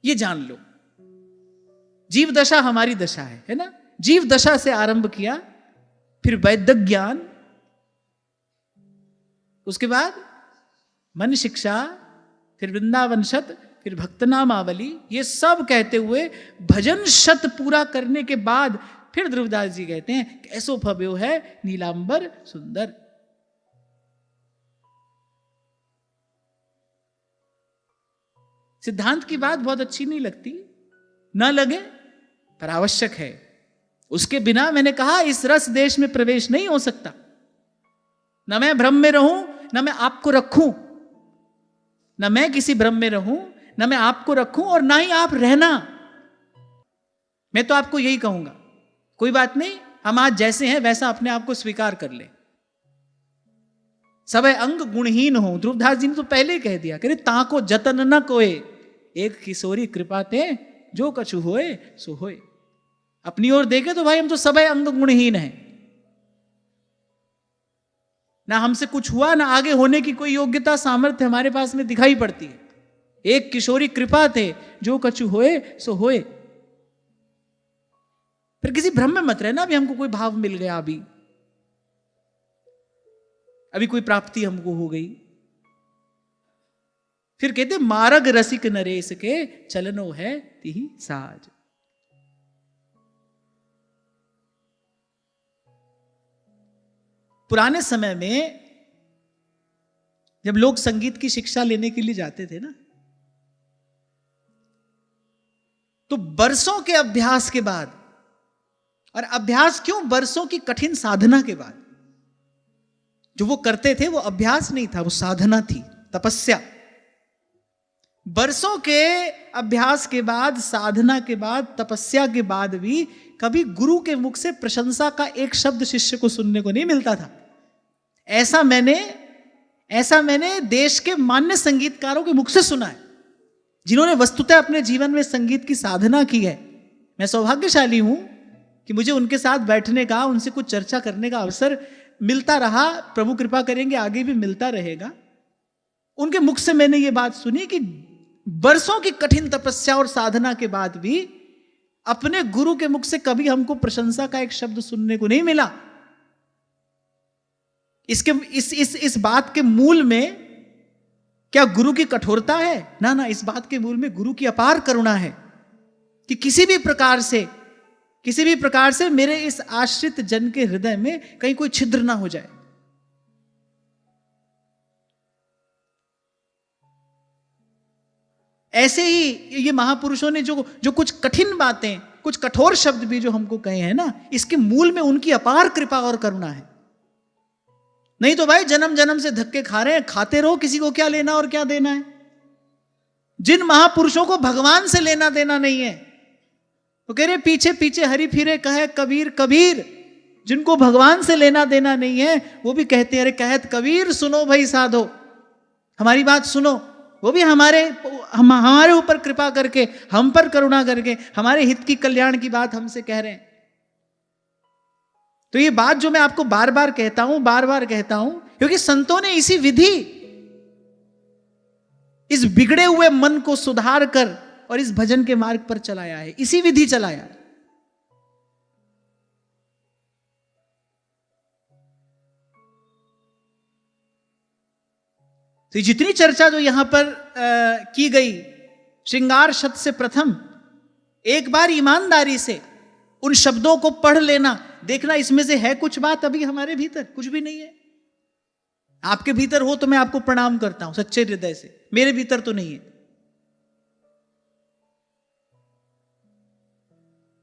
ये जान लो। जीव दशा हमारी दशा है ना। जीव दशा से आरंभ किया, फिर वैदिक ज्ञान, उसके बाद मन शिक्षा, फिर वृंदावन शत, फिर भक्तनामावली, ये सब कहते हुए भजन शत पूरा करने के बाद फिर ध्रुवदास जी कहते हैं कैसो भव्यो है नीलांबर सुंदर। सिद्धांत की बात बहुत अच्छी नहीं लगती, ना लगे पर आवश्यक है। उसके बिना मैंने कहा इस रस देश में प्रवेश नहीं हो सकता। न मैं भ्रम में रहूं, न मैं आपको रखूं, न मैं किसी भ्रम में रहूं, न मैं आपको रखूं, और ना ही आप रहना। मैं तो आपको यही कहूंगा, कोई बात नहीं, हम आज जैसे हैं वैसा अपने आप को स्वीकार कर ले। सब अंग गुणहीन हो। ध्रुवदास जी ने तो पहले ही कह दिया, कह ताको जतन न कोए, एक किशोरी कृपा ते जो कछु होए सो होए। अपनी ओर देखे तो भाई हम तो सब अंग गुणहीन हैं, ना हमसे कुछ हुआ, ना आगे होने की कोई योग्यता सामर्थ्य हमारे पास में दिखाई पड़ती है। एक किशोरी कृपा थे जो कछु होए सो होए। फिर किसी भ्रम में मत रहना, अभी हमको कोई भाव मिल गया, अभी कोई प्राप्ति हमको हो गई। फिर कहते मारग रसिक नरेश के चलनो है तिहि साज। पुराने समय में जब लोग संगीत की शिक्षा लेने के लिए जाते थे ना, तो बरसों के अभ्यास के बाद, और अभ्यास क्यों, बरसों की कठिन साधना के बाद, जो वो करते थे वो अभ्यास नहीं था, वो साधना थी, तपस्या। बरसों के अभ्यास के बाद, साधना के बाद, तपस्या के बाद भी कभी गुरु के मुख से प्रशंसा का एक शब्द शिष्य को सुनने को नहीं मिलता था। ऐसा मैंने देश के मान्य संगीतकारों के मुख से सुना है, जिन्होंने वस्तुतः अपने जीवन में संगीत की साधना की है। मैं सौभाग्यशाली हूं कि मुझे उनके साथ बैठने का, उनसे कुछ चर्चा करने का अवसर मिलता रहा। प्रभु कृपा करेंगे आगे भी मिलता रहेगा। उनके मुख से मैंने ये बात सुनी कि बरसों की कठिन तपस्या और साधना के बाद भी अपने गुरु के मुख से कभी हमको प्रशंसा का एक शब्द सुनने को नहीं मिला। इस बात के मूल में क्या गुरु की कठोरता है? ना ना, इस बात के मूल में गुरु की अपार करुणा है कि किसी भी प्रकार से मेरे इस आश्रित जन के हृदय में कहीं कोई छिद्र ना हो जाए। ऐसे ही ये महापुरुषों ने जो कुछ कठिन बातें, कुछ कठोर शब्द भी जो हमको कहे हैं ना, इसके मूल में उनकी अपार कृपा और करुणा है। नहीं तो भाई जन्म जन्म से धक्के खा रहे हैं, खाते रहो, किसी को क्या लेना और क्या देना है। जिन महापुरुषों को भगवान से लेना देना नहीं है, तो कह रहे पीछे पीछे हरि फिरे कहे कबीर कबीर। जिनको भगवान से लेना देना नहीं है वो भी कहते हैं अरे कहत कबीर सुनो भाई साधो, हमारी बात सुनो। वो भी हमारे ऊपर कृपा करके, हम पर करुणा करके, हमारे हित की कल्याण की बात हमसे कह रहे हैं। तो ये बात जो मैं आपको बार बार कहता हूं क्योंकि संतों ने इसी विधि, इस बिगड़े हुए मन को सुधार कर और इस भजन के मार्ग पर चलाया है, इसी विधि चलाया है। तो जितनी चर्चा जो यहां पर की गई श्रृंगार शब्द से प्रथम, एक बार ईमानदारी से उन शब्दों को पढ़ लेना, देखना इसमें से है कुछ बात अभी हमारे भीतर, कुछ भी नहीं है। आपके भीतर हो तो मैं आपको प्रणाम करता हूं सच्चे हृदय से, मेरे भीतर तो नहीं है।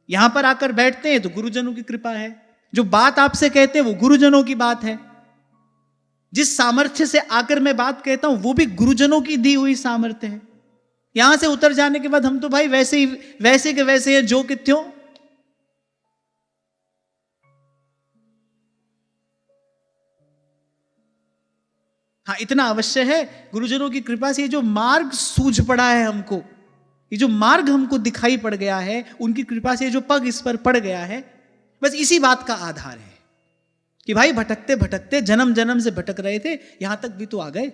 यहां पर आकर बैठते हैं तो गुरुजनों की कृपा है, जो बात आपसे कहते हैं वो गुरुजनों की बात है, जिस सामर्थ्य से आकर मैं बात कहता हूं वो भी गुरुजनों की दी हुई सामर्थ्य है। यहां से उतर जाने के बाद हम तो भाई वैसे के वैसे हैं जो कि त्यों। हाँ, हाँ, इतना अवश्य है, गुरुजनों की कृपा से ये जो मार्ग सूझ पड़ा है हमको, ये जो मार्ग हमको दिखाई पड़ गया है, उनकी कृपा से जो पग इस पर पड़ गया है, बस इसी बात का आधार है कि भाई भटकते भटकते जन्म जन्म से भटक रहे थे, यहां तक भी तो आ गए।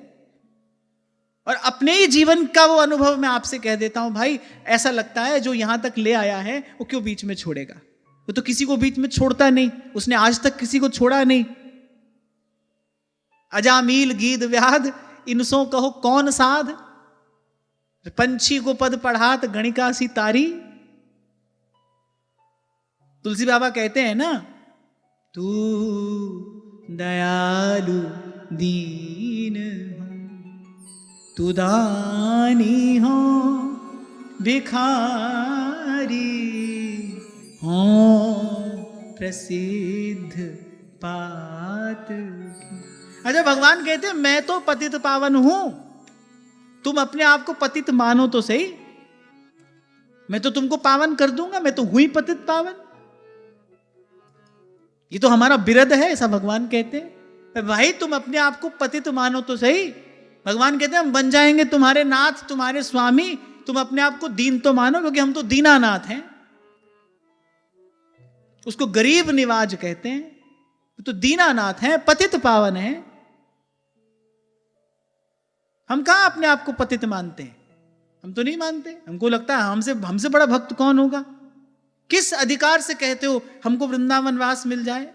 और अपने ही जीवन का वो अनुभव मैं आपसे कह देता हूं भाई, ऐसा लगता है जो यहां तक ले आया है वो क्यों बीच में छोड़ेगा। वो तो किसी को बीच में छोड़ता नहीं, उसने आज तक किसी को छोड़ा नहीं। अजामील गीत व्याध इनसों कहो कौन साध, पंछी को पद पढ़ात गणिका सी तारी। तुलसी बाबा कहते हैं ना, तू दयालु दीन हो, तू दानी हो भिखारी हो, प्रसिद्ध पात। अच्छा, भगवान कहते हैं मैं तो पतित पावन हूं, तुम अपने आप को पतित मानो तो सही, मैं तो तुमको पावन कर दूंगा, मैं तो हुई पतित पावन। ये तो हमारा बिरद है, ऐसा भगवान कहते हैं। भाई तुम अपने आप को पतित मानो तो सही, भगवान कहते हैं हम बन जाएंगे तुम्हारे नाथ, तुम्हारे स्वामी। तुम अपने आप को दीन तो मानो, क्योंकि हम तो दीनानाथ हैं। उसको गरीब निवाज कहते हैं, तो दीनानाथ हैं, पतित पावन हैं। हम कहां अपने आप को पतित मानते हैं? हम तो नहीं मानते। हमको लगता है हमसे बड़ा भक्त कौन होगा। किस अधिकार से कहते हो हमको वृंदावन वास मिल जाए?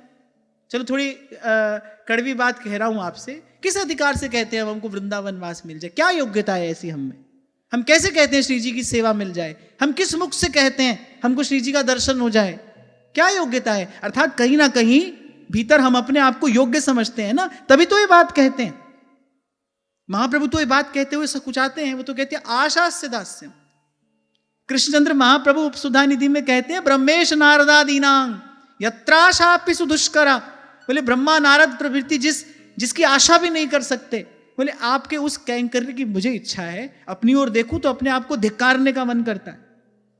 चलो थोड़ी कड़वी बात कह रहा हूं आपसे, किस अधिकार से कहते हैं हमको वृंदावन वास मिल जाए? क्या योग्यता है ऐसी हम में? हम कैसे कहते हैं श्री जी की सेवा मिल जाए? हम किस मुख से कहते हैं हमको श्री जी का दर्शन हो जाए? क्या योग्यता है? अर्थात कहीं ना कहीं भीतर हम अपने आप को योग्य समझते हैं ना, तभी तो ये बात कहते हैं। महाप्रभु तो ये बात कहते हुए सकुचाते हैं, वो तो कहते हैं आशा से दास्यम। कृष्णचंद्र महाप्रभु उपसुधा निधि में कहते हैं ब्रह्मेश नारदादीनां यत्राशापि सुदुष्करा। बोले ब्रह्मा नारद प्रभृति जिसकी आशा भी नहीं कर सकते, बोले आपके उस कैंकर्य की मुझे इच्छा है, अपनी ओर देखूं तो अपने आप को धिक्कारने का मन करता है।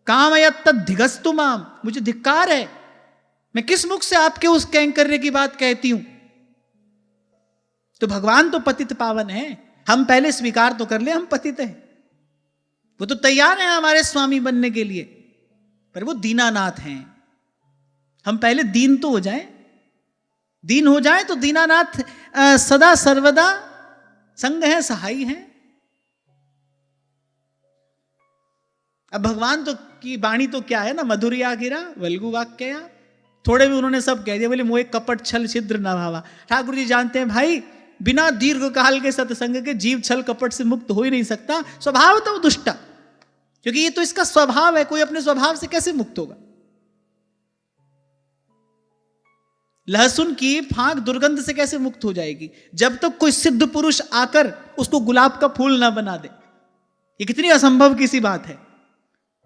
कामयत धिगस्तु माम, मुझे धिक्कार है, मैं किस मुख से आपके उस कैंकर्य की बात कहती हूं। तो भगवान तो पतित पावन है, हम पहले स्वीकार तो कर ले हम पतित हैं। वो तो तैयार हैं हमारे स्वामी बनने के लिए, पर वो दीनानाथ हैं। हम पहले दीन तो हो जाएं, दीन हो जाए तो दीनानाथ सदा सर्वदा संग है, सहाई हैं। अब भगवान तो की वाणी तो क्या है ना, मधुरिया गिरा वल्गु वाक्या। थोड़े भी उन्होंने सब कह दिया, बोले मोह कपट छल छिद्र न भावा। ठाकुर जी जानते हैं भाई, बिना दीर्घ काल के सत्संग के जीव छल कपट से मुक्त हो ही नहीं सकता। स्वभाव तो दुष्टा, क्योंकि ये तो इसका स्वभाव है, कोई अपने स्वभाव से कैसे मुक्त होगा। लहसुन की फांक दुर्गंध से कैसे मुक्त हो जाएगी? जब तक कोई सिद्ध पुरुष आकर उसको गुलाब का फूल ना बना दे। ये कितनी असंभव की सी बात है।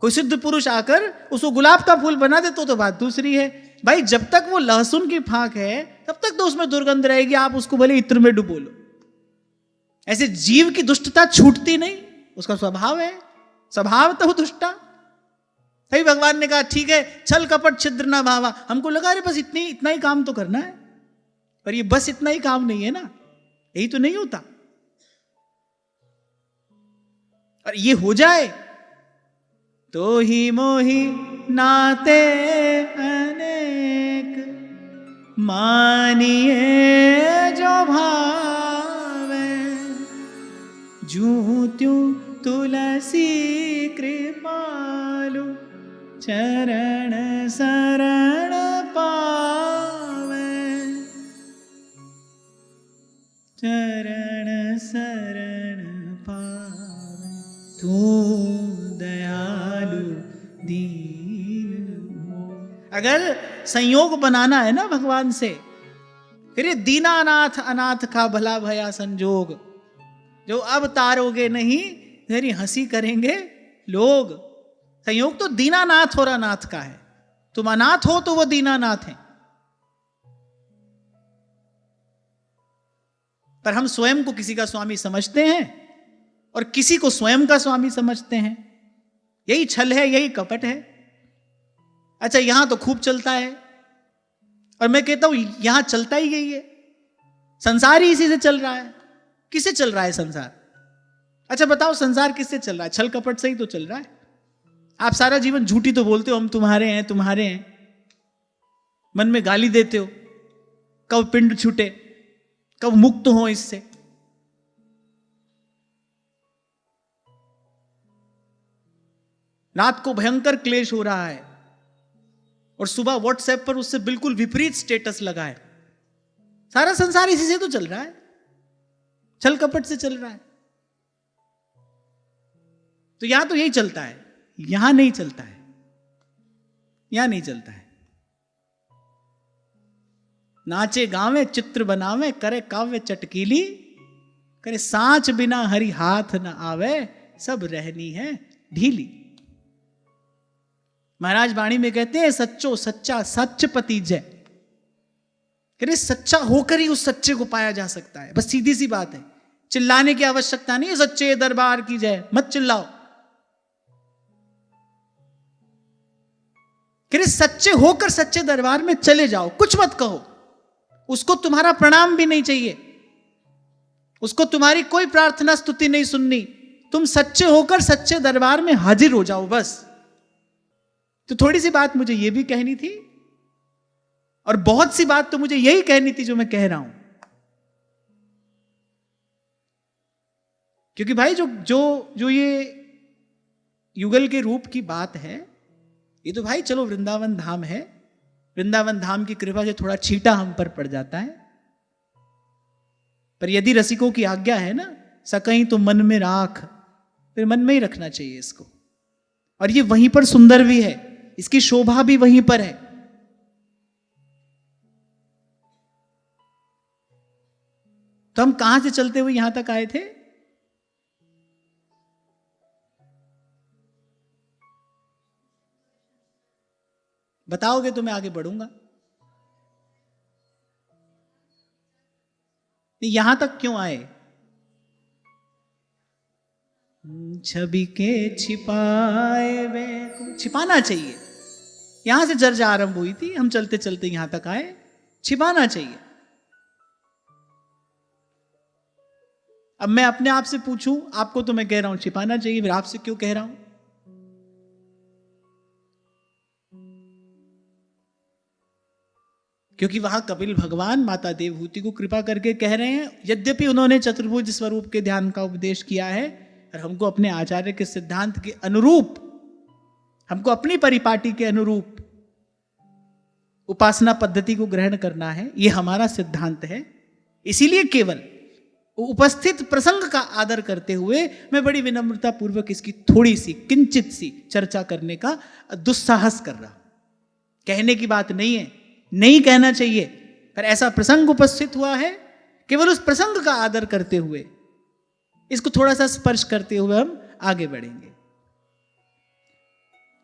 कोई सिद्ध पुरुष आकर उसको गुलाब का फूल बना दे तो बात दूसरी है। भाई जब तक वो लहसुन की फांक है तब तक तो उसमें दुर्गंध रहेगी, आप उसको भले इत्र में डुबो लो। ऐसे जीव की दुष्टता छूटती नहीं, उसका स्वभाव है, स्वभाव तो दुष्टा। भाई भगवान ने कहा ठीक है, छल कपट छिद्र ना भावा। हमको लगा अरे बस इतना ही काम तो करना है, पर ये बस इतना ही काम नहीं है ना, यही तो नहीं होता। और ये हो जाए तो ही मोही नाते अनेक, मानिए जो भावे, जूं त्यों तुलसी कृपालु, चरण शरण पावे, चरण शरण पावे, तू दयालु दीन। अगर संयोग बनाना है ना भगवान से, फिर ये दीनानाथ अनाथ का भला भया संजोग, जो अब तारोगे नहीं तेरी हंसी करेंगे लोग। संयोग तो दीनानाथ और अनाथ का है। तुम अनाथ हो तो वो दीनानाथ हैं। पर हम स्वयं को किसी का स्वामी समझते हैं और किसी को स्वयं का स्वामी समझते हैं। यही छल है, यही कपट है। अच्छा यहां तो खूब चलता है, और मैं कहता हूं यहां चलता ही यही है, संसार ही इसी से चल रहा है। किसे चल रहा है संसार? अच्छा बताओ, संसार किससे चल रहा है? छल कपट से ही तो चल रहा है। आप सारा जीवन झूठी तो बोलते हो, हम तुम्हारे हैं तुम्हारे हैं, मन में गाली देते हो, कब पिंड छूटे, कब मुक्त हो इससे। रात को भयंकर क्लेश हो रहा है और सुबह व्हाट्सएप पर उससे बिल्कुल विपरीत स्टेटस लगा है। सारा संसार इसी से तो चल रहा है, छल कपट से चल रहा है। तो यहां तो यही चलता है, यहां नहीं चलता है, यहां नहीं चलता है। नाचे गावे चित्र बनावे, करे काव्य चटकीली, करे सांच बिना हरि हाथ न आवे, सब रहनी है ढीली। महाराज वाणी में कहते हैं, सच्चो सच्चा सच पति जय। करे सच्चा होकर ही उस सच्चे को पाया जा सकता है। बस सीधी सी बात है, चिल्लाने की आवश्यकता नहीं है, सच्चे दरबार की जय मत चिल्लाओ। करे सच्चे होकर सच्चे दरबार में चले जाओ, कुछ मत कहो, उसको तुम्हारा प्रणाम भी नहीं चाहिए, उसको तुम्हारी कोई प्रार्थना स्तुति नहीं सुननी। तुम सच्चे होकर सच्चे दरबार में हाजिर हो जाओ बस। तो थोड़ी सी बात मुझे यह भी कहनी थी, और बहुत सी बात तो मुझे यही कहनी थी जो मैं कह रहा हूं। क्योंकि भाई जो जो जो ये युगल के रूप की बात है, ये तो भाई चलो वृंदावन धाम है, वृंदावन धाम की कृपा से थोड़ा छींटा हम पर पड़ जाता है। पर यदि रसिकों की आज्ञा है ना, सकहीं तो मन में राख, फिर मन में ही रखना चाहिए इसको। और ये वहीं पर सुंदर भी है, इसकी शोभा भी वहीं पर है। तो हम कहां से चलते हुए यहां तक आए थे? बताओगे तो मैं आगे बढ़ूंगा। यहां तक क्यों आए? छवि के छिपाए वे को छिपाना चाहिए। यहां से चर्चा आरंभ हुई थी, हम चलते चलते यहां तक आए, छिपाना चाहिए। अब मैं अपने आप से पूछूं, आपको तो मैं कह रहा हूं छिपाना चाहिए, फिर आपसे क्यों कह रहा हूं? क्योंकि वहां कपिल भगवान माता देवहूति को कृपा करके कह रहे हैं, यद्यपि उन्होंने चतुर्भुज स्वरूप के ध्यान का उपदेश किया है, और हमको अपने आचार्य के सिद्धांत के अनुरूप, हमको अपनी परिपाटी के अनुरूप उपासना पद्धति को ग्रहण करना है, यह हमारा सिद्धांत है। इसीलिए केवल उपस्थित प्रसंग का आदर करते हुए मैं बड़ी विनम्रता पूर्वक इसकी थोड़ी सी किंचित सी चर्चा करने का दुस्साहस कर रहा हूं। कहने की बात नहीं है, नहीं कहना चाहिए, पर ऐसा प्रसंग उपस्थित हुआ है, केवल उस प्रसंग का आदर करते हुए, इसको थोड़ा सा स्पर्श करते हुए हम आगे बढ़ेंगे।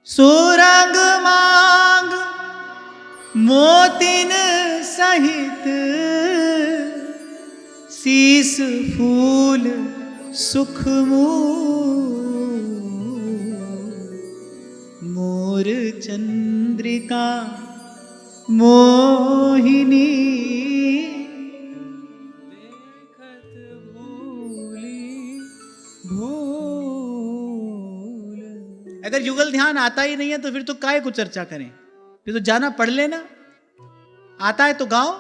सुरंग मांग मोतिन सहित, शीस फूल सुख मोर चंद्रिका मोहिनी, देखत भूली भूल। अगर युगल ध्यान आता ही नहीं है तो फिर तो काय को चर्चा करें, फिर तो जाना पढ़ लेना। आता है तो गाओ।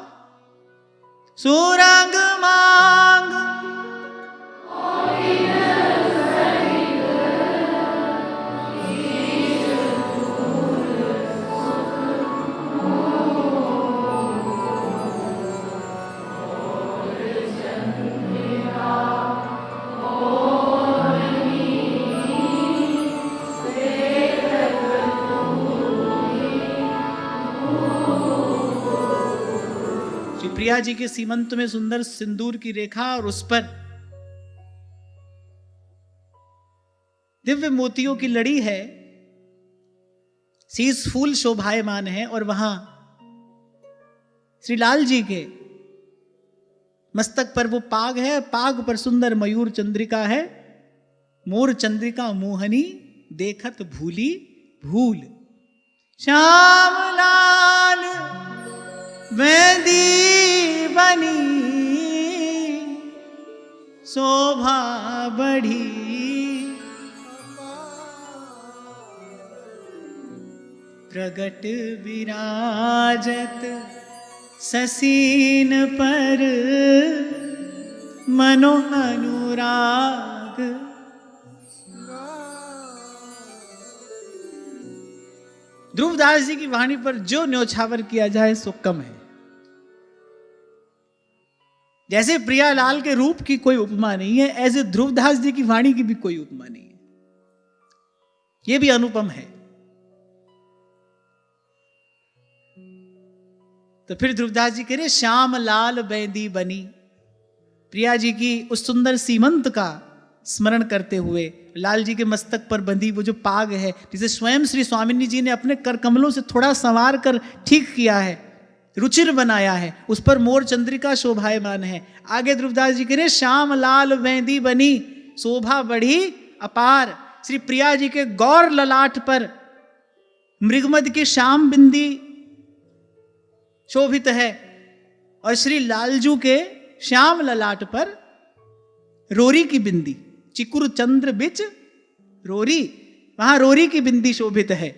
सुरंग मांग प्रिया जी के सीमंत में सुंदर सिंदूर की रेखा, और उस पर दिव्य मोतियों की लड़ी है, शीस फूल शोभायमान है, और वहां श्री लाल जी के मस्तक पर वो पाग है, पाग पर सुंदर मयूर चंद्रिका है, मोर चंद्रिका मोहनी देखत भूली भूल। श्याम लाल मेहंदी बनी शोभा बढ़ी। प्रगट विराजत ससीन पर मनो अनुराग। ध्रुवदास जी की वाणी पर जो न्योछावर किया जाए सो कम है। जैसे प्रियालाल के रूप की कोई उपमा नहीं है, ऐसे ध्रुवदास जी की वाणी की भी कोई उपमा नहीं है। यह भी अनुपम है। तो फिर ध्रुवदास जी कह रहे श्याम लाल बेंदी बनी। प्रिया जी की उस सुंदर सीमंत का स्मरण करते हुए लाल जी के मस्तक पर बंधी वो जो पाग है, जिसे स्वयं श्री स्वामिनी जी ने अपने कर कमलों से थोड़ा संवार कर ठीक किया है, रुचिर बनाया है, उस पर मोर चंद्रिका शोभायमान है। आगे ध्रुवदास जी कह रहे श्याम लाल बेंदी बनी, शोभा बढ़ी अपार। श्री प्रिया जी के गौर ललाट पर मृगमद की श्याम बिंदी शोभित है और श्री लालजू के श्याम ललाट पर रोरी की बिंदी, चिकुर चंद्र बिच रोरी, वहां रोरी की बिंदी शोभित है।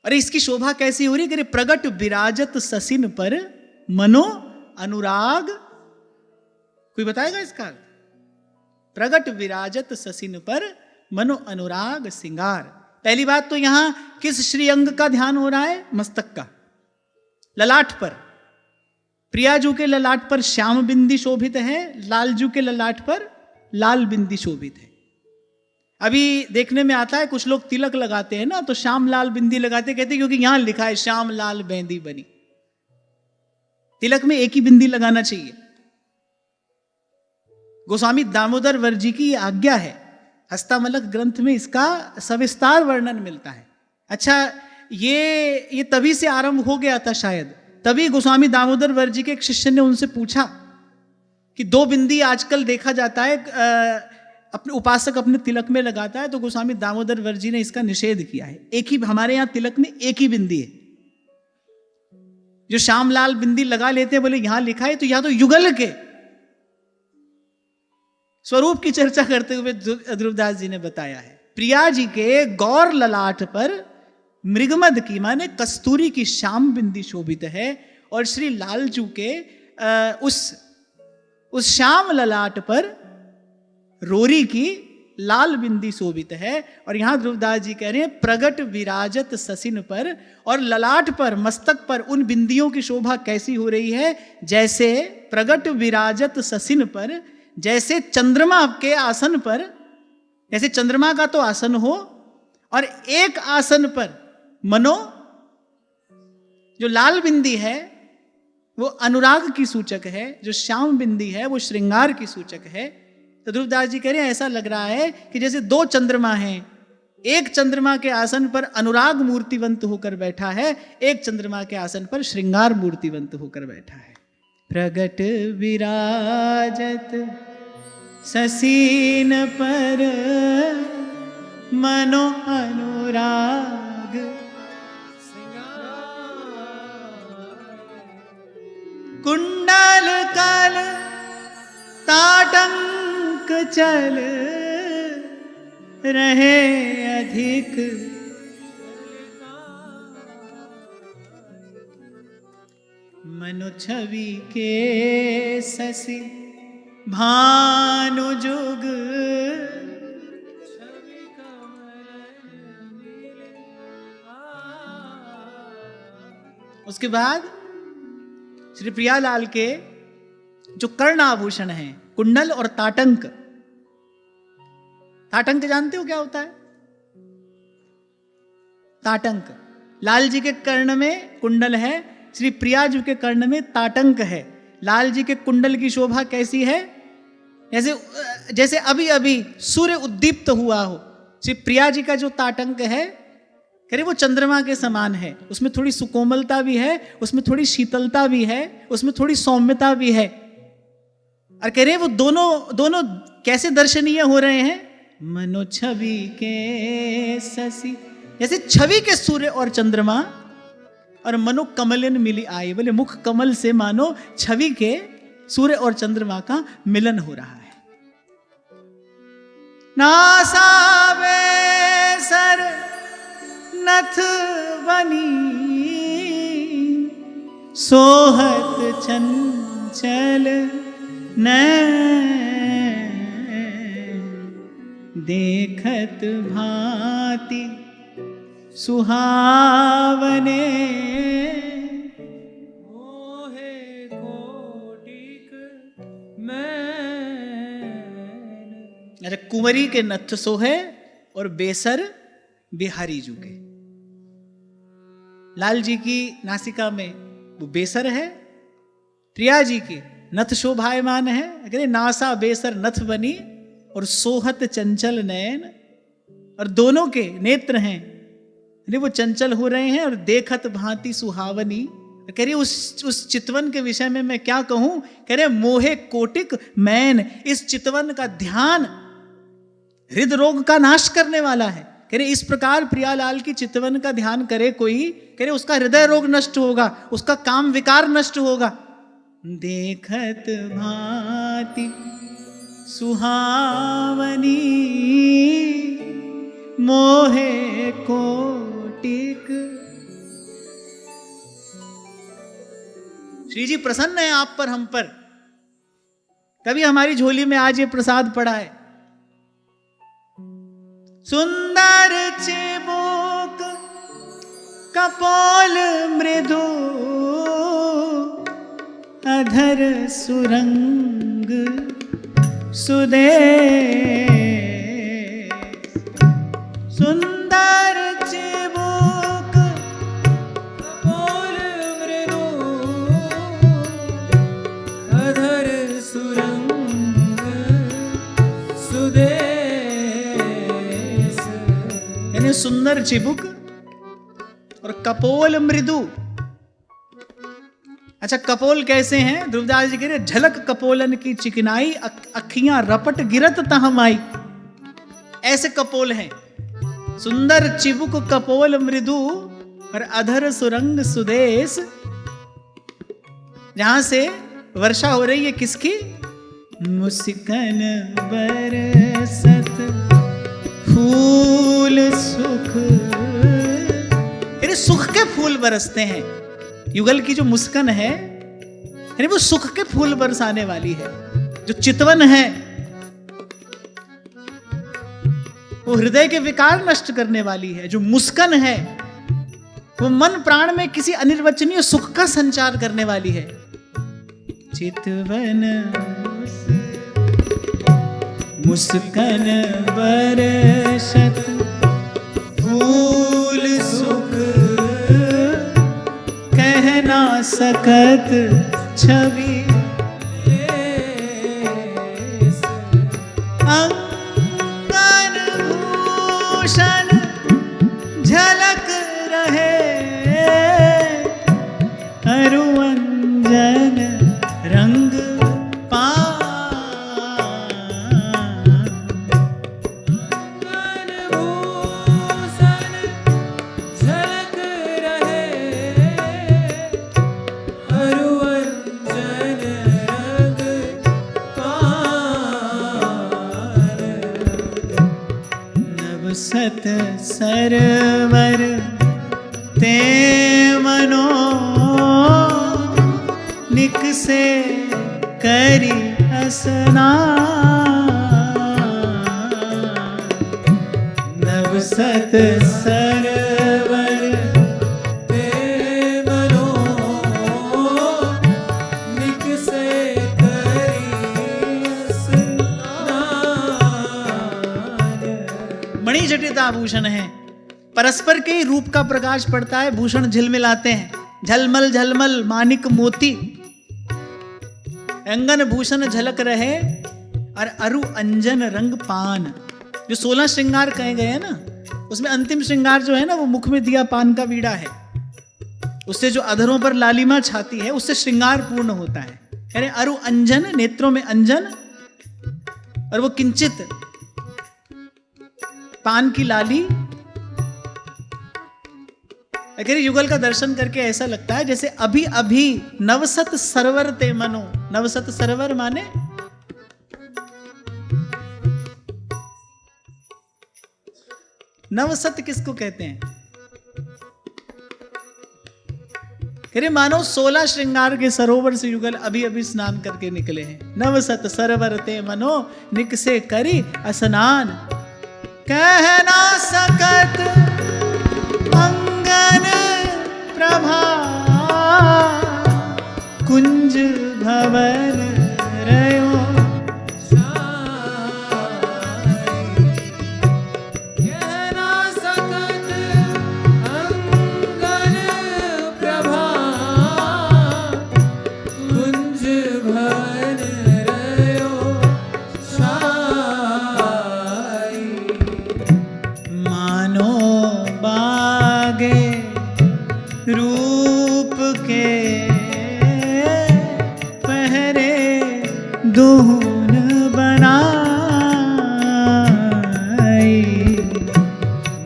अरे इसकी शोभा कैसी हो रही है? प्रगट विराजत ससिन पर मनो अनुराग। कोई बताएगा इसका? प्रगट विराजत ससिन पर मनो अनुराग सिंगार। पहली बात तो यहां किस श्रीअंग का ध्यान हो रहा है? मस्तक का, ललाट पर। प्रियाजू के ललाट पर श्याम बिंदी शोभित है, लालजू के ललाट पर लाल बिंदी शोभित है। अभी देखने में आता है कुछ लोग तिलक लगाते हैं ना, तो श्याम लाल बिंदी लगाते, कहते क्योंकि यहां लिखा है श्याम लाल बेंदी बनी। तिलक में एक ही बिंदी लगाना चाहिए। गोस्वामी दामोदर वर्जी की आज्ञा है, हस्तामलक ग्रंथ में इसका सविस्तार वर्णन मिलता है। अच्छा, ये तभी से आरंभ हो गया था शायद, तभी गोस्वामी दामोदर वर्जी के एक शिष्य ने उनसे पूछा कि दो बिंदी आजकल देखा जाता है, अपने उपासक अपने तिलक में लगाता है, तो गोस्वामी दामोदर वर्जी ने इसका निषेध किया है। एक ही, हमारे यहां तिलक में एक ही बिंदी है। जो श्यामलाल बिंदी लगा लेते हैं, बोले यहां लिखा है, तो यहां तो युगल के स्वरूप की चर्चा करते हुए ध्रुवदास जी ने बताया है। प्रिया जी के गौर ललाट पर मृगमद की माने कस्तूरी की श्याम बिंदी शोभित है, और श्री लालजू के उस श्याम ललाट पर रोरी की लाल बिंदी शोभित है। और यहां ध्रुवदास जी कह रहे हैं प्रगट विराजत ससिन पर, और ललाट पर, मस्तक पर उन बिंदियों की शोभा कैसी हो रही है? जैसे प्रगट विराजत ससिन पर, जैसे चंद्रमा के आसन पर, जैसे चंद्रमा का तो आसन हो, और एक आसन पर मनो जो लाल बिंदी है वो अनुराग की सूचक है, जो श्याम बिंदी है वो श्रृंगार की सूचक है। तो ध्रुवदास जी कह रहे हैं ऐसा लग रहा है कि जैसे दो चंद्रमा हैं, एक चंद्रमा के आसन पर अनुराग मूर्तिवंत होकर बैठा है, एक चंद्रमा के आसन पर श्रृंगार मूर्तिवंत होकर बैठा है। प्रगट विराजत ससीन पर मनो अनुराग, कुंडल कल ताटंक चल रहे अधिक, मनु छवि के ससी भानु जुग, उसके बाद श्री प्रियालाल के जो कर्ण आभूषण हैं, कुंडल और ताटंक। ताटंक जानते हो क्या होता है? ताटंक, लाल जी के कर्ण में कुंडल है, श्री प्रिया जी के कर्ण में ताटंक है। लाल जी के कुंडल की शोभा कैसी है? जैसे अभी अभी सूर्य उद्दीप्त हुआ हो। श्री प्रिया जी का जो ताटंक है, कह रहे वो चंद्रमा के समान है, उसमें थोड़ी सुकोमलता भी है, उसमें थोड़ी शीतलता भी है, उसमें थोड़ी सौम्यता भी है। और कह रहे वो दोनों कैसे दर्शनीय हो रहे हैं? मनो छवि के शशि, जैसे छवि के सूर्य और चंद्रमा, और मनो कमलन मिली आए, बोले मुख कमल से मानो छवि के सूर्य और चंद्रमा का मिलन हो रहा है। नासा बेसर नथ बनी, सोहत चंचल नैन, देखत भांति सुहावने, मोहे कोटिक मैन। अरे कुंवरी के नथ सोहे और बेसर बिहारी जू के। लाल जी की नासिका में वो बेसर है, प्रिया जी की नथ शोभायमान है। अगर नासा बेसर नथ बनी और सोहत चंचल नयन, और दोनों के नेत्र हैं वो चंचल हो रहे हैं, और देखत भांति सुहावनी। कह रही उस चितवन के विषय में मैं क्या कहूं। कह रहे मोहे कोटिक मैन, इस चितवन का ध्यान हृदरोग का नाश करने वाला है। कह रहे इस प्रकार प्रियालाल की चितवन का ध्यान करे कोई, कह रहे उसका हृदय रोग नष्ट होगा, उसका काम विकार नष्ट होगा। देखत भांति सुहावनी, मोहे कोटिक। श्री जी प्रसन्न है आप पर, हम पर। तभी हमारी झोली में आज ये प्रसाद पड़ा है। सुंदर चिबुक कपोल मृदु, अधर सुरंग सुदेश। सुंदर चिबुक कपोल मृदु, अधर सुरंग सुदेश। यानी सुंदर चिबुक और कपोल मृदु। अच्छा, कपोल कैसे हैं? ध्रुवदास जी कह रहे झलक कपोलन की चिकनाई, अखियां रपट गिरत तहमाई। ऐसे कपोल हैं। सुंदर चिबुक कपोल मृदु और अधर सुरंग सुदेश। जहां से वर्षा हो रही है किसकी? मुस्कान बरसत फूल सुख। अरे सुख के फूल बरसते हैं। युगल की जो मुस्कान है वो सुख के फूल बरसाने वाली है। जो चितवन है वो हृदय के विकार नष्ट करने वाली है। जो मुस्कान है वो मन प्राण में किसी अनिर्वचनीय सुख का संचार करने वाली है। चितवन मुस्कान बरसत फूल सुख, कहना सकत छवि। अंगन भूषण झलक रहे, अरुअंजन रंग सत सरवर ते मनो, निक से करी स्नान। नव सत सरवर ते मनो, निक से करी स्नान। मणि जटित आभूषण है, परस्पर के ही रूप का प्रकाश पड़ता है। भूषण झिलमिलाते हैं, झलमल झलमल मानिक मोती। अंगन भूषण झलक रहे और अरु अंजन रंग पान। जो 16 श्रृंगार कहे गए हैं ना, उसमें अंतिम श्रृंगार जो है ना वो मुख में दिया पान का बीड़ा है। उससे जो अधरों पर लालिमा छाती है उससे श्रृंगार पूर्ण होता है। यानी अरु अंजन, नेत्रों में अंजन, और वो किंचित पान की लाली। युगल का दर्शन करके ऐसा लगता है जैसे अभी अभी नवसत सरवर ते मनो, नवसत सरोवर माने नवसत किसको कहते हैं? अरे मानो 16 श्रृंगार के सरोवर से युगल अभी अभी स्नान करके निकले हैं। नवसत सरोवर ते मनो निकसे करी स्नान, कह ना सकत अंगन प्रभा, कुंज भवन रयो रूप के पहरे दुहन बनाई,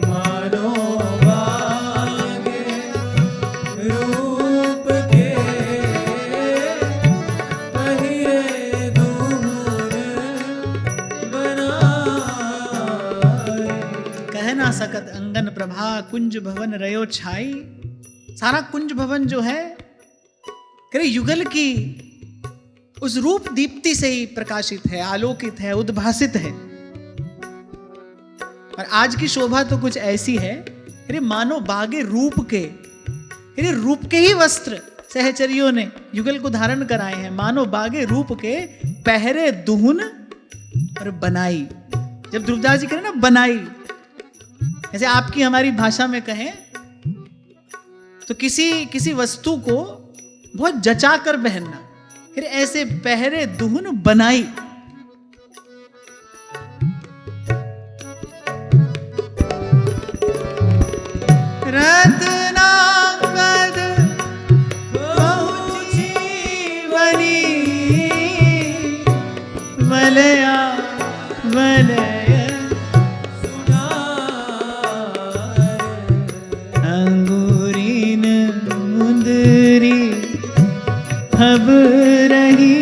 मानो बागे रूप के पहरे दुहन बनाई। कह ना सकत अंगन प्रभा, कुंज भवन रयो छाई। सारा कुंज भवन जो है करे युगल की उस रूप दीप्ति से ही प्रकाशित है, आलोकित है, उद्भासित है। और आज की शोभा तो कुछ ऐसी है, अरे मानो बागे रूप के, अरे रूप के ही वस्त्र सहचरियों ने युगल को धारण कराए हैं। मानो बागे रूप के पहरे दुहुन और बनाई। जब ध्रुवदास जी करें ना बनाई, जैसे आपकी हमारी भाषा में कहें तो किसी वस्तु को बहुत जचा कर पहनना, फिर ऐसे पहरे दुहन बनाई। रत्नांगद बहुची बनी, वलया वलय अब रही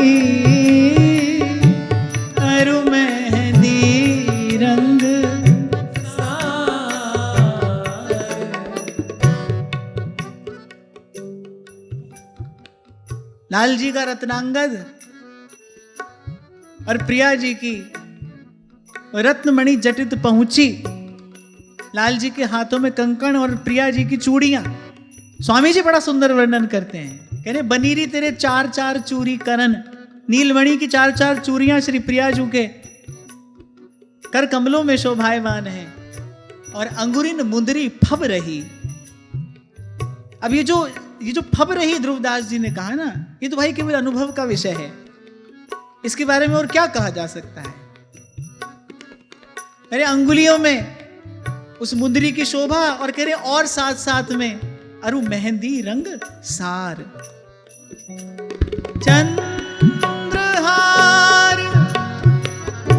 अरु मेहंदी रंग लाल जी का रत्नांगद और प्रिया जी की रत्नमणि जटित पहुंची। लाल जी के हाथों में कंकण और प्रिया जी की चूड़ियां। स्वामी जी बड़ा सुंदर वर्णन करते हैं, कहने बनीरी तेरे 4-4 चूरी करन, नीलमणि की 4-4 चूड़ियां श्री प्रियाजू के कर कमलों में शोभायमान है, और अंगुरिन मुंदरी फब रही। अब ये जो फब रही ध्रुवदास जी ने कहा ना, ये तो भाई केवल अनुभव का विषय है। इसके बारे में और क्या कहा जा सकता है? अरे अंगुलियों में उस मुंदरी की शोभा, और कह रहे और साथ साथ में अरु मेहंदी रंग सार। चंद्रहार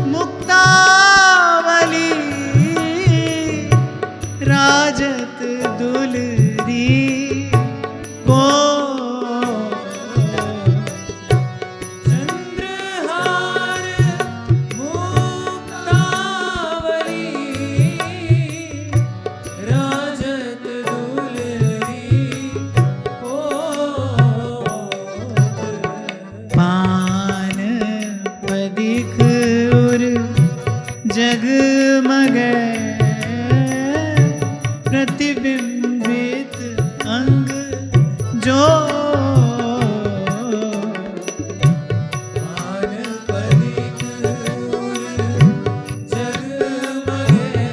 मुक्तावली राजत दुलरी को, चंद्रहार मुक्तावली राजत दुलरी को, पान पदिख उर जगमग प्रतिबिंबित अंग जो, पान पदिख जगमगे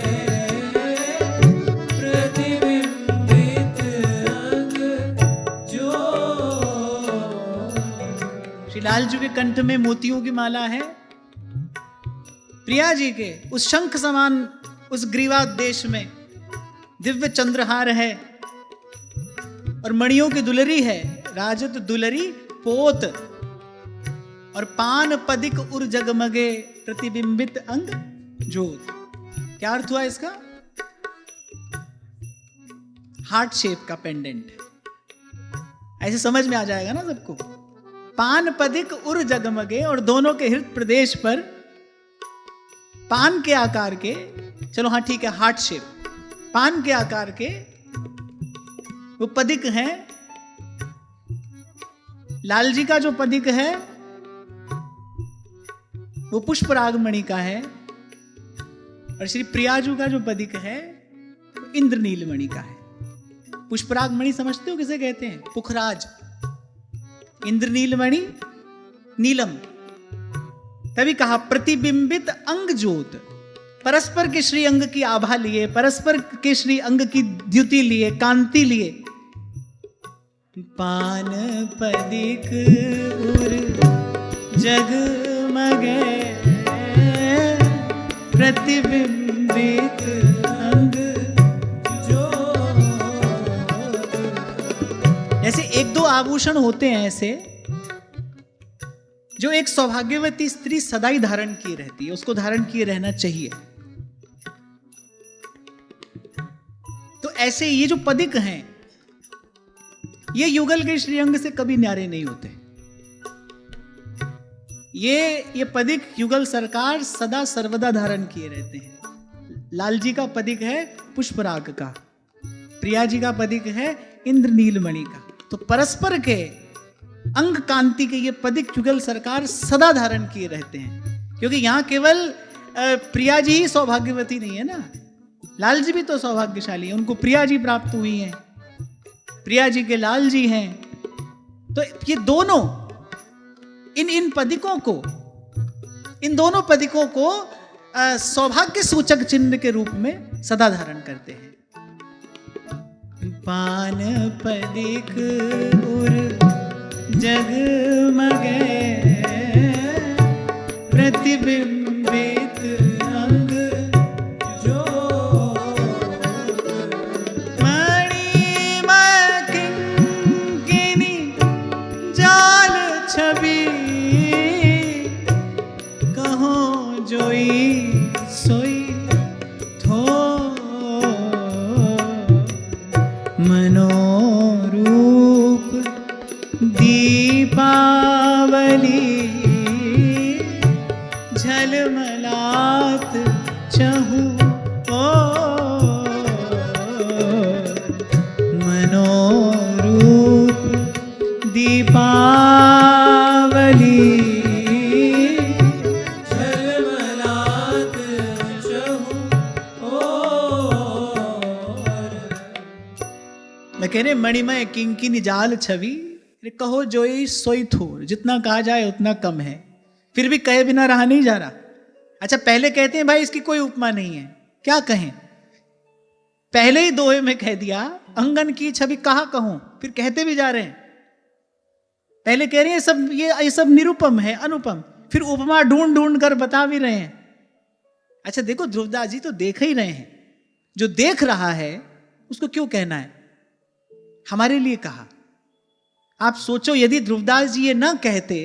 प्रतिबिंबित अंग जो। श्री लाल जी के कंठ में मोतियों की माला है, प्रिया जी के उस शंख समान उस ग्रीवादेश में दिव्य चंद्रहार है, और मणियों की दुलरी है, राजत दुलरी पोत, और पान पदिक उर जगमगे प्रतिबिंबित अंग ज्योत। क्या अर्थ हुआ इसका? हार्ट शेप का पेंडेंट। ऐसे समझ में आ जाएगा ना सबको। पान पदिक उर जगमगे, और दोनों के हृदय प्रदेश पर पान के आकार के, चलो हाँ ठीक है, हार्ट शेप, पान के आकार के वो पदिक हैं। लाल जी का जो पदिक है वो पुष्पराग मणि का है, और श्री प्रियाजू का जो पदिक है वो इंद्रनील मणि का है। पुष्पराग मणि समझते हो किसे कहते हैं? पुखराज। इंद्रनील मणि नीलम। तभी कहा प्रतिबिंबित अंग ज्योत, परस्पर के श्री अंग की आभा लिए, परस्पर के श्री अंग की द्युति लिए, कांति लिए। पान पदिक उर जगमगे, प्रतिबिंबित अंग ज्योत। ऐसे एक दो आभूषण होते हैं ऐसे जो एक सौभाग्यवती स्त्री सदा ही धारण किए रहती है, उसको धारण किए रहना चाहिए। तो ऐसे ये जो पदिक हैं ये युगल के श्रीअंग से कभी न्यारे नहीं होते। ये पदिक युगल सरकार सदा सर्वदा धारण किए रहते हैं। लाल जी का पदिक है पुष्पराग का, प्रिया जी का पदिक है इंद्रनील मणि का। तो परस्पर के अंग कांति के ये पदिक युगल सरकार सदा धारण किए रहते हैं, क्योंकि यहां केवल प्रिया जी ही सौभाग्यवती नहीं है ना, लाल जी भी तो सौभाग्यशाली है, उनको प्रिया जी प्राप्त हुई हैं, प्रिया जी के लाल जी हैं। तो ये दोनों इन पदिकों को, इन दोनों पदिकों को सौभाग्य सूचक चिन्ह के रूप में सदा धारण करते हैं। पान पदिक उर जगमगे, प्रतिबिंबित अंग ज्योत। मणिमय किंकिनी जाल छवि, कहो जोई सोई थोर। मनोरूप दीपावली, झलमलात चहु ओर। मनोरूप दीपावली, झलमलात चहु ओर। मैं कह रहे मणिमय किंकिनी जाल छवि, कहो जोई सोई थोर। जितना कहा जाए उतना कम है, फिर भी कहे बिना रहा नहीं जा रहा। अच्छा, पहले कहते हैं भाई इसकी कोई उपमा नहीं है, क्या कहें? पहले ही दोहे में कह दिया अंगन की छवि कहा कहूं, फिर कहते भी जा रहे हैं। पहले कह रहे हैं सब ये सब निरुपम है, अनुपम, फिर उपमा ढूंढ ढूंढ कर बता भी रहे हैं। अच्छा देखो, ध्रुवदास जी तो देख ही रहे हैं, जो देख रहा है उसको क्यों कहना है, हमारे लिए कहा। आप सोचो, यदि ध्रुवदास जी ये ना कहते,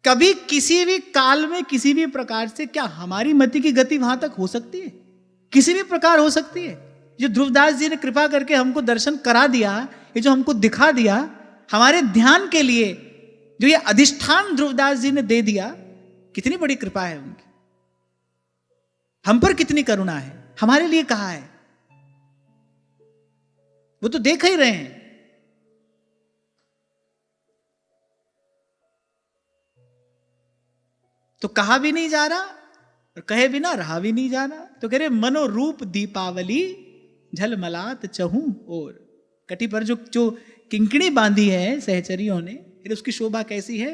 कभी किसी भी काल में किसी भी प्रकार से क्या हमारी मति की गति वहां तक हो सकती है? किसी भी प्रकार हो सकती है? जो ध्रुवदास जी ने कृपा करके हमको दर्शन करा दिया, ये जो हमको दिखा दिया, हमारे ध्यान के लिए जो ये अधिष्ठान ध्रुवदास जी ने दे दिया, कितनी बड़ी कृपा है उनकी, हम पर कितनी करुणा है, हमारे लिए कहा है। वो तो देख ही रहे हैं। तो कहा भी नहीं जा रहा और कहे बिना रहा भी नहीं जा रहा। तो कह रहे मनोरूप दीपावली, झलमलात चहूं और। कटी पर जो किंकणी बांधी है सहचरियों ने, फिर उसकी शोभा कैसी है?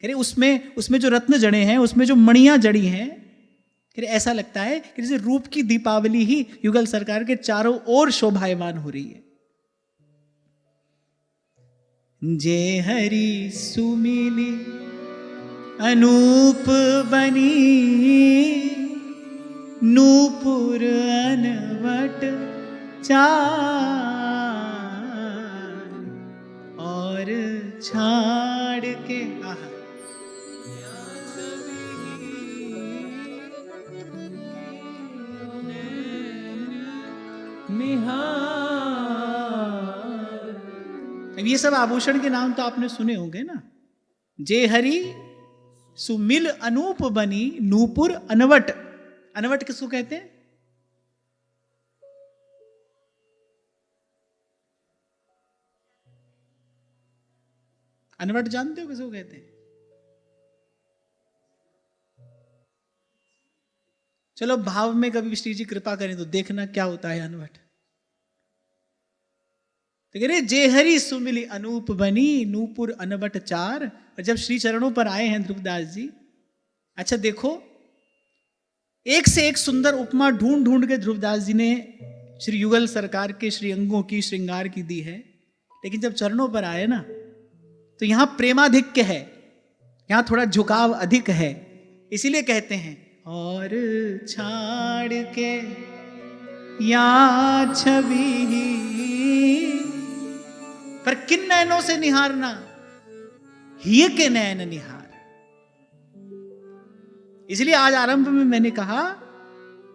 कह रहे उसमें जो रत्न जड़े हैं, उसमें जो मणियां जड़ी हैं, कह रहे ऐसा लगता है कि जैसे रूप की दीपावली ही युगल सरकार के चारों ओर शोभायमान हो रही है। जे हरि सुमिली अनूप बनी, नूपुर अनवट चार, और छाड़ के आहा निहार। अब ये सब आभूषण के नाम तो आपने सुने होंगे ना। जे हरि सुमिल अनूप बनी नूपुर अनवट। अनवट किसको कहते हैं? अनवट जानते हो किसको कहते हैं? चलो भाव में कभी श्री जी कृपा करें तो देखना क्या होता है अनवट। तो कह रहे जे हरि सुमिली अनूप बनी नूपुर अनवट चार। और जब श्री चरणों पर आए हैं ध्रुवदास जी, अच्छा देखो, एक से एक सुंदर उपमा ढूंढ ढूंढ के ध्रुवदास जी ने श्री युगल सरकार के श्री अंगों की श्रृंगार की दी है। लेकिन जब चरणों पर आए ना, तो यहां प्रेमाधिक्य है, यहां थोड़ा झुकाव अधिक है। इसीलिए कहते हैं और छाड़ के या छवि पर किन नैनों से निहारना, हिय के नैन निहार। इसलिए आज आरंभ में मैंने कहा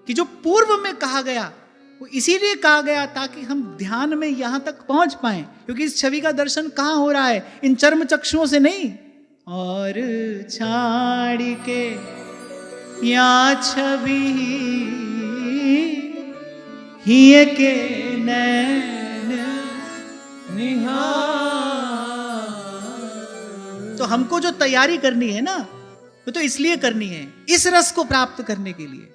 कि जो पूर्व में कहा गया वो इसीलिए कहा गया ताकि हम ध्यान में यहां तक पहुंच पाएं, क्योंकि इस छवि का दर्शन कहां हो रहा है? इन चर्म चक्षुओं से नहीं। और छाड़ के या छवि हिय के नैन निहार। तो हमको जो तैयारी करनी है ना, वो तो इसलिए करनी है, इस रस को प्राप्त करने के लिए।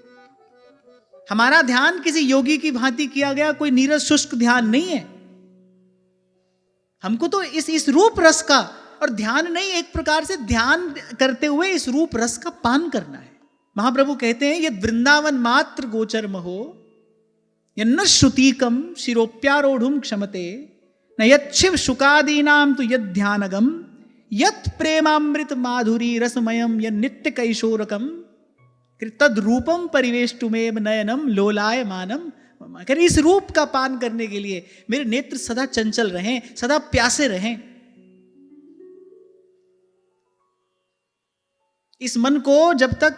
हमारा ध्यान किसी योगी की भांति किया गया कोई नीरस शुष्क ध्यान नहीं है। हमको तो इस रूप रस का, और ध्यान नहीं, एक प्रकार से ध्यान करते हुए इस रूप रस का पान करना है। महाप्रभु कहते हैं, यद वृंदावन मात्र गोचर महो यन्न श्रुतिकम शिरोप्यारोढ़ुम क्षमते न यत् शिव शुकादीनाम तो यद ध्यानगम यत् प्रेमामृत माधुरी रसमयम यद नित्य कैशोरकम तद रूपम परिवेष्टुमेव नयनम लोलाय मानम। अगर इस रूप का पान करने के लिए मेरे नेत्र सदा चंचल रहें, सदा प्यासे रहें। इस मन को जब तक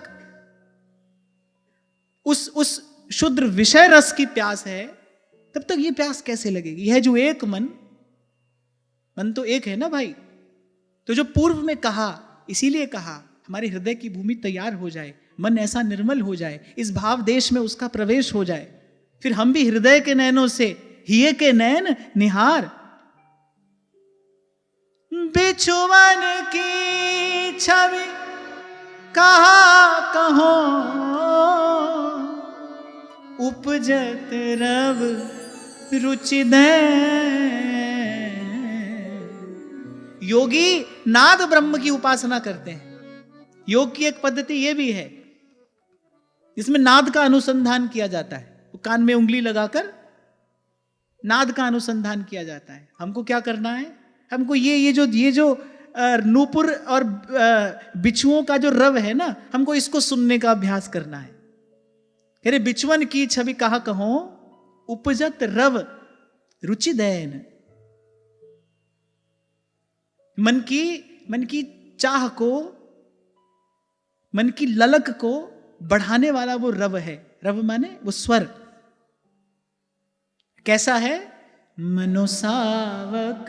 उस शुद्र विषय रस की प्यास है, तब तक ये प्यास कैसे लगेगी? यह जो एक मन तो एक है ना भाई। तो जो पूर्व में कहा, इसीलिए कहा हमारे हृदय की भूमि तैयार हो जाए, मन ऐसा निर्मल हो जाए, इस भाव देश में उसका प्रवेश हो जाए, फिर हम भी हृदय के नैनों से हिय के नैन निहार। बिछुवन की छवि कहा कहो उपजत रव रुचि दैन। योगी नाद ब्रह्म की उपासना करते हैं। योग की एक पद्धति यह भी है जिसमें नाद का अनुसंधान किया जाता है। तो कान में उंगली लगाकर नाद का अनुसंधान किया जाता है। हमको क्या करना है? हमको ये जो नूपुर और बिछुओं का जो रव है ना, हमको इसको सुनने का अभ्यास करना है। कह रहे बिछुअन की छवि कहा कहो उपजत रव रुचि दैन। मन की चाह को, मन की ललक को बढ़ाने वाला वो रव है। रव माने वो स्वर। कैसा है? मनोसावक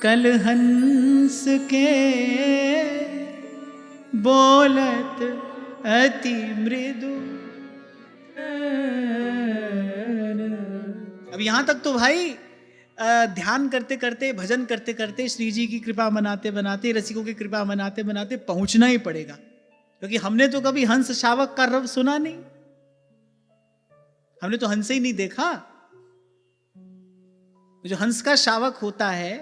कलहंस के बोलत अति मृदु। अब यहां तक तो भाई ध्यान करते करते, भजन करते करते, श्री जी की कृपा मनाते बनाते, रसिकों की कृपा मनाते बनाते पहुंचना ही पड़ेगा, क्योंकि हमने तो कभी हंस शावक का रव सुना नहीं। हमने तो हंस ही नहीं देखा। जो हंस का शावक होता है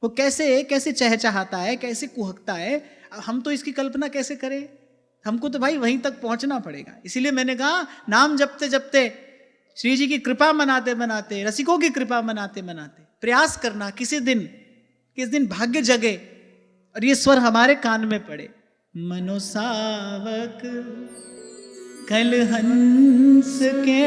वो कैसे चहचहाता है, कैसे कुहकता है, हम तो इसकी कल्पना कैसे करें? हमको तो भाई वहीं तक पहुंचना पड़ेगा। इसीलिए मैंने कहा नाम जपते जपते, श्री जी की कृपा मनाते बनाते, रसिकों की कृपा मनाते मनाते प्रयास करना किस दिन भाग्य जगे और ये स्वर हमारे कान में पड़े। मनोसावक कलहंस के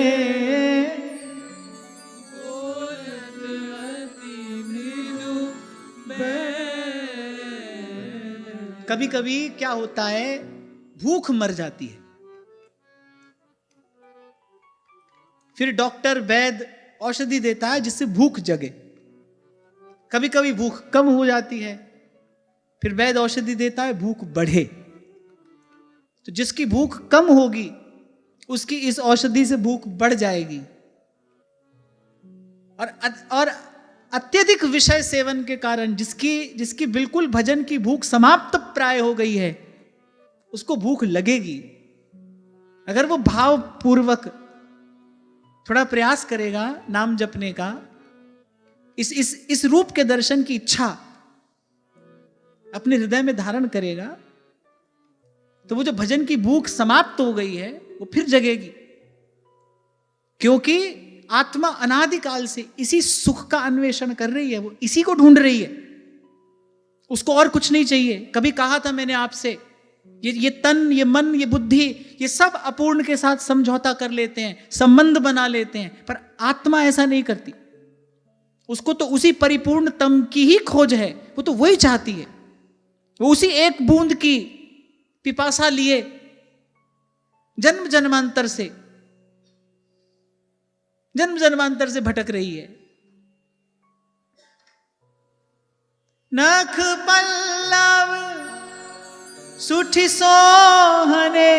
कभी कभी क्या होता है, भूख मर जाती है, फिर डॉक्टर वैद्य औषधि देता है जिससे भूख जगे। कभी कभी भूख कम हो जाती है, फिर वैद्य औषधि देता है भूख बढ़े। तो जिसकी भूख कम होगी उसकी इस औषधि से भूख बढ़ जाएगी। और अत्यधिक विषय सेवन के कारण जिसकी बिल्कुल भजन की भूख समाप्त प्राय हो गई है, उसको भूख लगेगी। अगर वो भाव पूर्वक थोड़ा प्रयास करेगा नाम जपने का, इस रूप के दर्शन की इच्छा अपने हृदय में धारण करेगा, तो वो जो भजन की भूख समाप्त हो गई है वो फिर जगेगी। क्योंकि आत्मा अनादिकाल से इसी सुख का अन्वेषण कर रही है, वो इसी को ढूंढ रही है, उसको और कुछ नहीं चाहिए। कभी कहा था मैंने आपसे, ये तन, ये मन, ये बुद्धि, ये सब अपूर्ण के साथ समझौता कर लेते हैं, संबंध बना लेते हैं, पर आत्मा ऐसा नहीं करती। उसको तो उसी परिपूर्णतम की ही खोज है, वो तो वही चाहती है। वो उसी एक बूंद की पिपासा लिए जन्म जन्मांतर से भटक रही है। नख पल्लव सुठी सोहने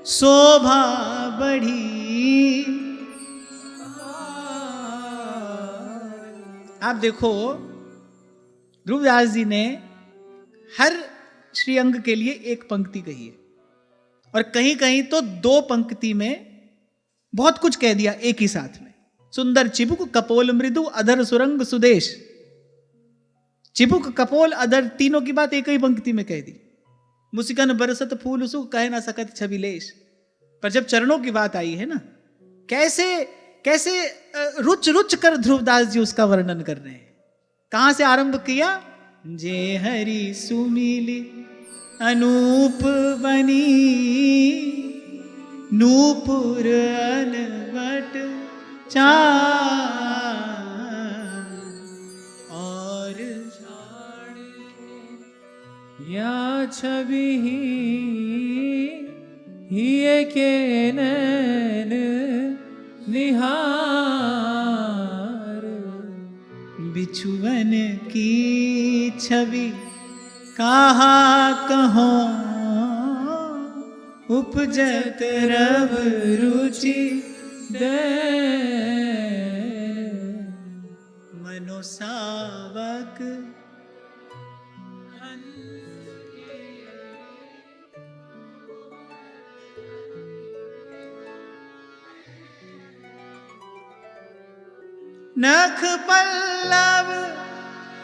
शोभा बढ़ी। आप देखो ध्रुवदास जी ने हर श्रीअंग के लिए एक पंक्ति कही है, और कहीं कहीं तो दो पंक्ति में बहुत कुछ कह दिया एक ही साथ में। सुंदर चिबुक कपोल मृदु अधर सुरंग सुदेश। चिबुक कपोल अधर तीनों की बात एक ही पंक्ति में कह दी। मुस्कान बरसत फूल सुख कह ना सकत छबिलेश। पर जब चरणों की बात आई है ना, कैसे कैसे रुच रुच कर ध्रुवदास जी उसका वर्णन कर रहे हैं। कहां से आरंभ किया? जे हरि सुमिली अनूप बनी नूपुर अनवट चार और छाड़ या छवि ही के नैन निहार। बिछुवन की छवि कहा कहो उपजत रव रुचि दे मनोसावक नख पल्लव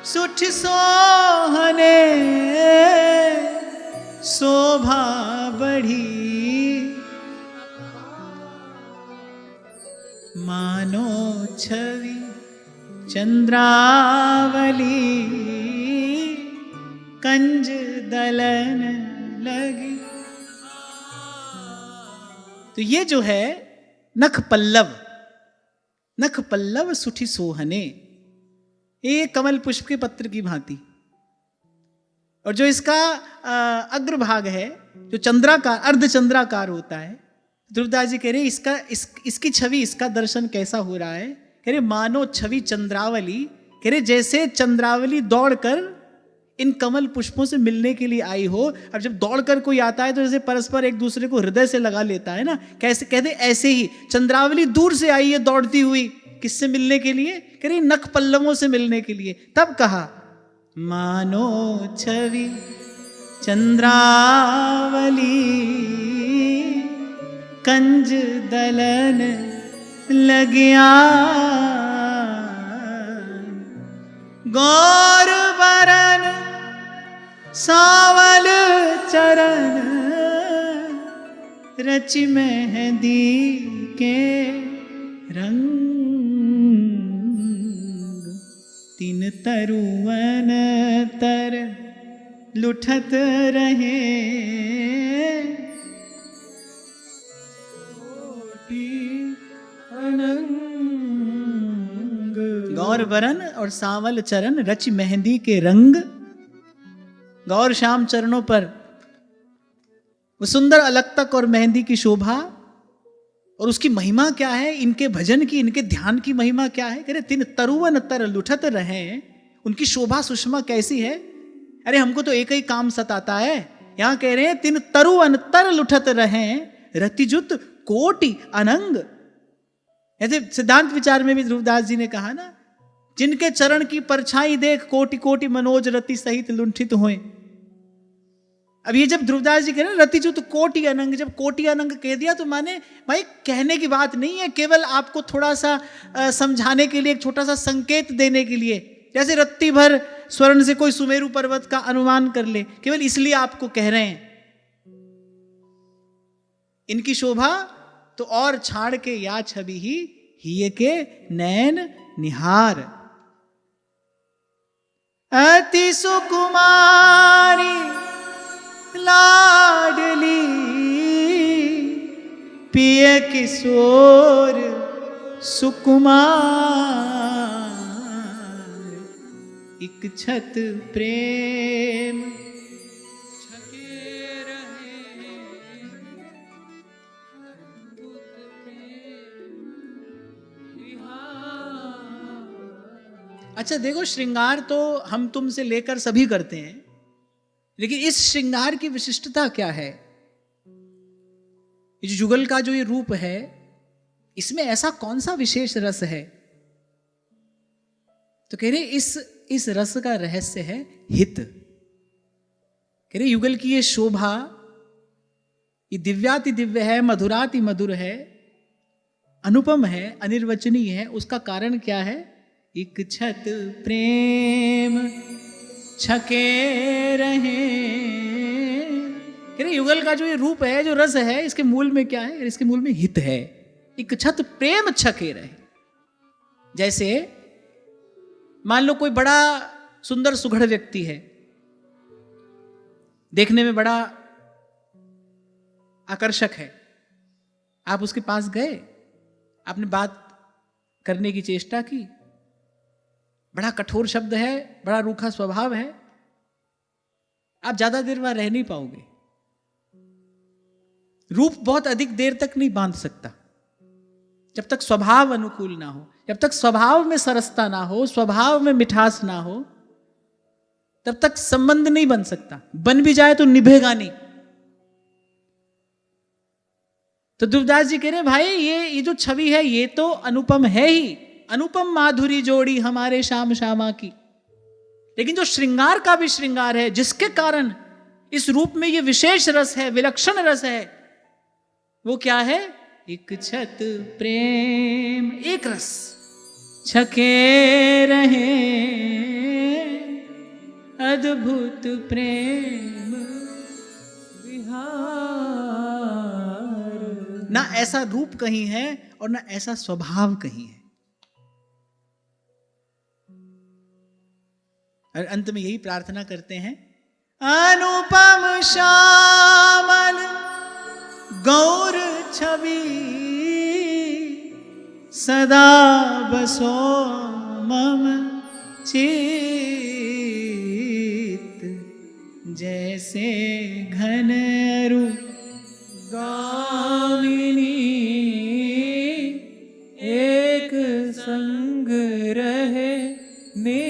सुठ सोहने शोभा बढ़ी। मानो छवि चंद्रावली कंज दलन लगी। तो ये जो है नख पल्लव सुठी सोहने, ये कमल पुष्प के पत्र की भांति। और जो इसका अग्रभाग है जो चंद्राकार अर्धचंद्राकार होता है, ध्रुवदास जी कह रहे इसकी छवि, इसका दर्शन कैसा हो रहा है? कह रहे मानो छवि चंद्रावली, कह रहे जैसे चंद्रावली दौड़कर इन कमल पुष्पों से मिलने के लिए आई हो। अब जब दौड़कर कोई आता है तो जैसे परस्पर एक दूसरे को हृदय से लगा लेता है ना, कैसे कहते ऐसे ही चंद्रावली दूर से आई है दौड़ती हुई, किससे मिलने के लिए? कह रही नख पल्लवों से मिलने के लिए। तब कहा मानो छवि चंद्रावली कंज दलन लगिया। गौर बरन सावल चरण रच मेहंदी के रंग। तीन तरुवन तर लुठत रहे गौर बरन और सांवल चरण रच मेहंदी के रंग। गौर श्याम चरणों पर वो सुंदर अलक्तक और मेहंदी की शोभा, और उसकी महिमा क्या है, इनके भजन की, इनके ध्यान की महिमा क्या है? कह रहे तिन तरुवन तर लुठत रहे, उनकी शोभा सुषमा कैसी है? अरे हमको तो एक ही काम सताता है। यहां कह रहे हैं तिन तरुवन तर लुठत रहे, रतिजुत कोटि अनंग। ऐसे सिद्धांत विचार में भी ध्रुवदास जी ने कहा ना, जिनके चरण की परछाई देख कोटि कोटि मनोज रति सहित लुंठित हुए। अब ये जब ध्रुवदास जी कह रहे हैं रतिजुत कोटि अनंग, जब कोटि अनंग कह दिया तो माने भाई कहने की बात नहीं है, केवल आपको थोड़ा सा समझाने के लिए, एक छोटा सा संकेत देने के लिए, जैसे रत्ती भर स्वर्ण से कोई सुमेरु पर्वत का अनुमान कर ले, केवल इसलिए आपको कह रहे हैं। इनकी शोभा तो और छाड़ के या छवि ही हिये के नैन निहार। अति सुकुमारी लाडली पिय किशोर सुकुमार, इक छत प्रेम छके रहे, अच्छा देखो, श्रृंगार तो हम तुमसे लेकर सभी करते हैं, लेकिन इस श्रृंगार की विशिष्टता क्या है? ये जुगल का जो ये रूप है, इसमें ऐसा कौन सा विशेष रस है? तो कह रहे इस रस का रहस्य है हित। कह रहे युगल की ये शोभा, ये दिव्याति दिव्य है, मधुराति मधुर है, अनुपम है, अनिर्वचनीय है। उसका कारण क्या है? एक छत प्रेम छके रहे। कह रहे युगल का जो ये रूप है, जो रस है, इसके मूल में क्या है? इसके मूल में हित है। एक छत प्रेम छके रहे। जैसे मान लो कोई बड़ा सुंदर सुघड़ व्यक्ति है, देखने में बड़ा आकर्षक है, आप उसके पास गए, आपने बात करने की चेष्टा की, बड़ा कठोर शब्द है, बड़ा रूखा स्वभाव है, आप ज्यादा देर वहां रह नहीं पाओगे। रूप बहुत अधिक देर तक नहीं बांध सकता जब तक स्वभाव अनुकूल ना हो, जब तक स्वभाव में सरसता ना हो, स्वभाव में मिठास ना हो, तब तक संबंध नहीं बन सकता। बन भी जाए तो निभेगा नहीं। तो ध्रुवदास जी कह रहे हैं भाई ये जो छवि है ये तो अनुपम है ही, अनुपम माधुरी जोड़ी हमारे श्याम श्यामा की। लेकिन जो श्रृंगार का भी श्रृंगार है, जिसके कारण इस रूप में ये विशेष रस है, विलक्षण रस है, वो क्या है? एक छत प्रेम, एक रस छके रहे, अद्भुत प्रेम विहार। ना ऐसा रूप कहीं है और ना ऐसा स्वभाव कहीं है। और अंत में यही प्रार्थना करते हैं, अनुपम श्यामल गौर छवि सदा बसो मम चित, जैसे घनरू गामिनी एक संग रहे नित।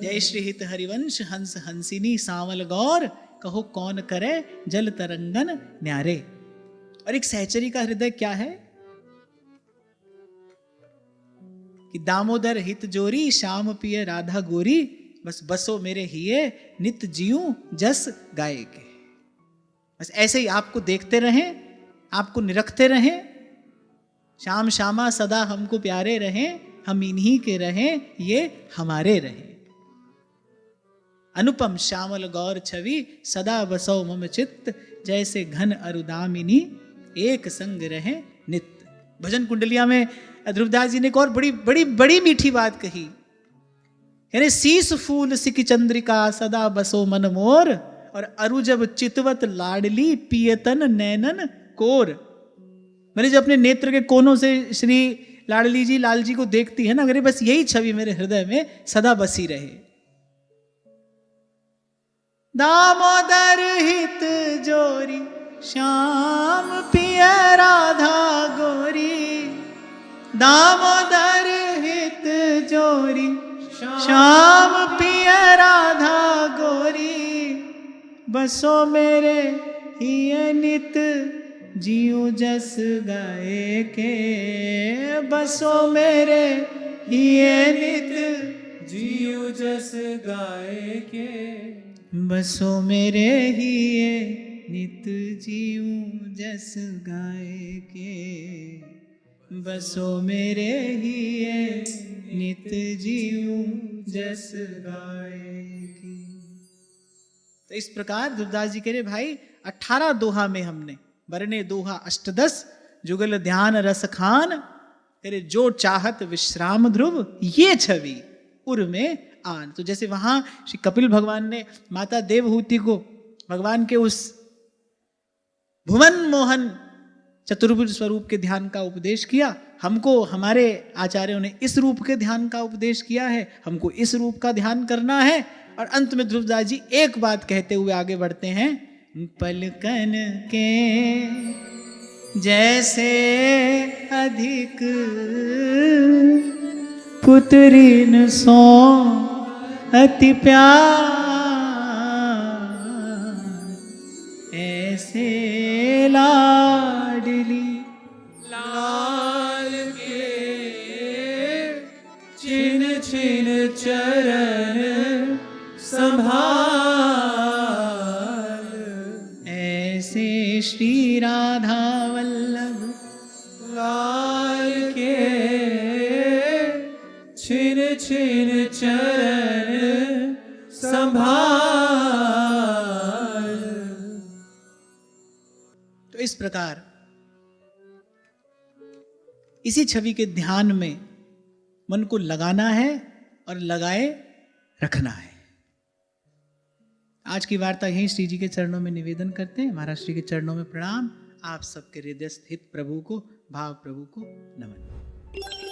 जय श्री हित हरिवंश हंस हंसिनी सांवल गौर, कहो कौन करे जल तरंगन न्यारे। और एक सहचरी का हृदय क्या है कि दामोदर हित जोरी, श्याम पिय राधा गोरी, बस बसो मेरे हिये नित जीऊं जस गाए के। बस ऐसे ही आपको देखते रहें, आपको निरखते रहें, श्याम श्यामा सदा हमको प्यारे रहें, हम इन्हीं के रहें, ये हमारे रहें। अनुपम श्यामल गौर छवि सदा बसो मम चित्त, जैसे घन अरुदामिनी एक संग रहे नित्य। भजन कुंडलिया में ध्रुवदास जी ने एक और बड़ी बड़ी बड़ी मीठी बात कही, यानी शीस फूल सिक चंद्रिका सदा बसो मन मोर, और अरु जब चितवत लाडली पियतन नैनन कोर। मैंने जब अपने नेत्र के कोनों से श्री लाडली जी लाल जी को देखती है ना, अरे बस यही छवि मेरे हृदय में सदा बसी रहे। दामोदर हित जोरी श्याम दामोदर हित जोरी, श्याम पिय राधा गोरी, बसो मेरे हिय नित जीव जस गाए के, बसो मेरे हिय नित जीव जस गाए के, बसो मेरे हिय नित जीव जस गाए के, बसो मेरे हिय नित जीव जस गाए के। तो इस प्रकार ध्रुवदास जी कह रहे भाई 18 दोहा में हमने बरने दोहा अष्टदश जुगल ध्यान रस खान, तेरे जो चाहत विश्राम ध्रुव ये छवि उर में आन। तो जैसे वहां श्री कपिल भगवान ने माता देवहूति को भगवान के उस भुवन मोहन चतुर्भुज स्वरूप के ध्यान का उपदेश किया, हमको हमारे आचार्यों ने इस रूप के ध्यान का उपदेश किया है, हमको इस रूप का ध्यान करना है। और अंत में ध्रुवदास जी एक बात कहते हुए आगे बढ़ते हैं, पलकन के जैसे अधिक पुत्रीन सो अति प्यार, ऐसे लाडली लाल के छिन छिन चरण संभाल, ऐसे श्री राधा वल्लभ लाल के छिन छिन चरण संभाल। तो इस प्रकार इसी छवि के ध्यान में मन को लगाना है और लगाए रखना है। आज की वार्ता यहीं श्री जी के चरणों में निवेदन करते हैं। महाराज श्री के चरणों में प्रणाम। आप सबके हृदय स्थित प्रभु को, भाव प्रभु को नमन।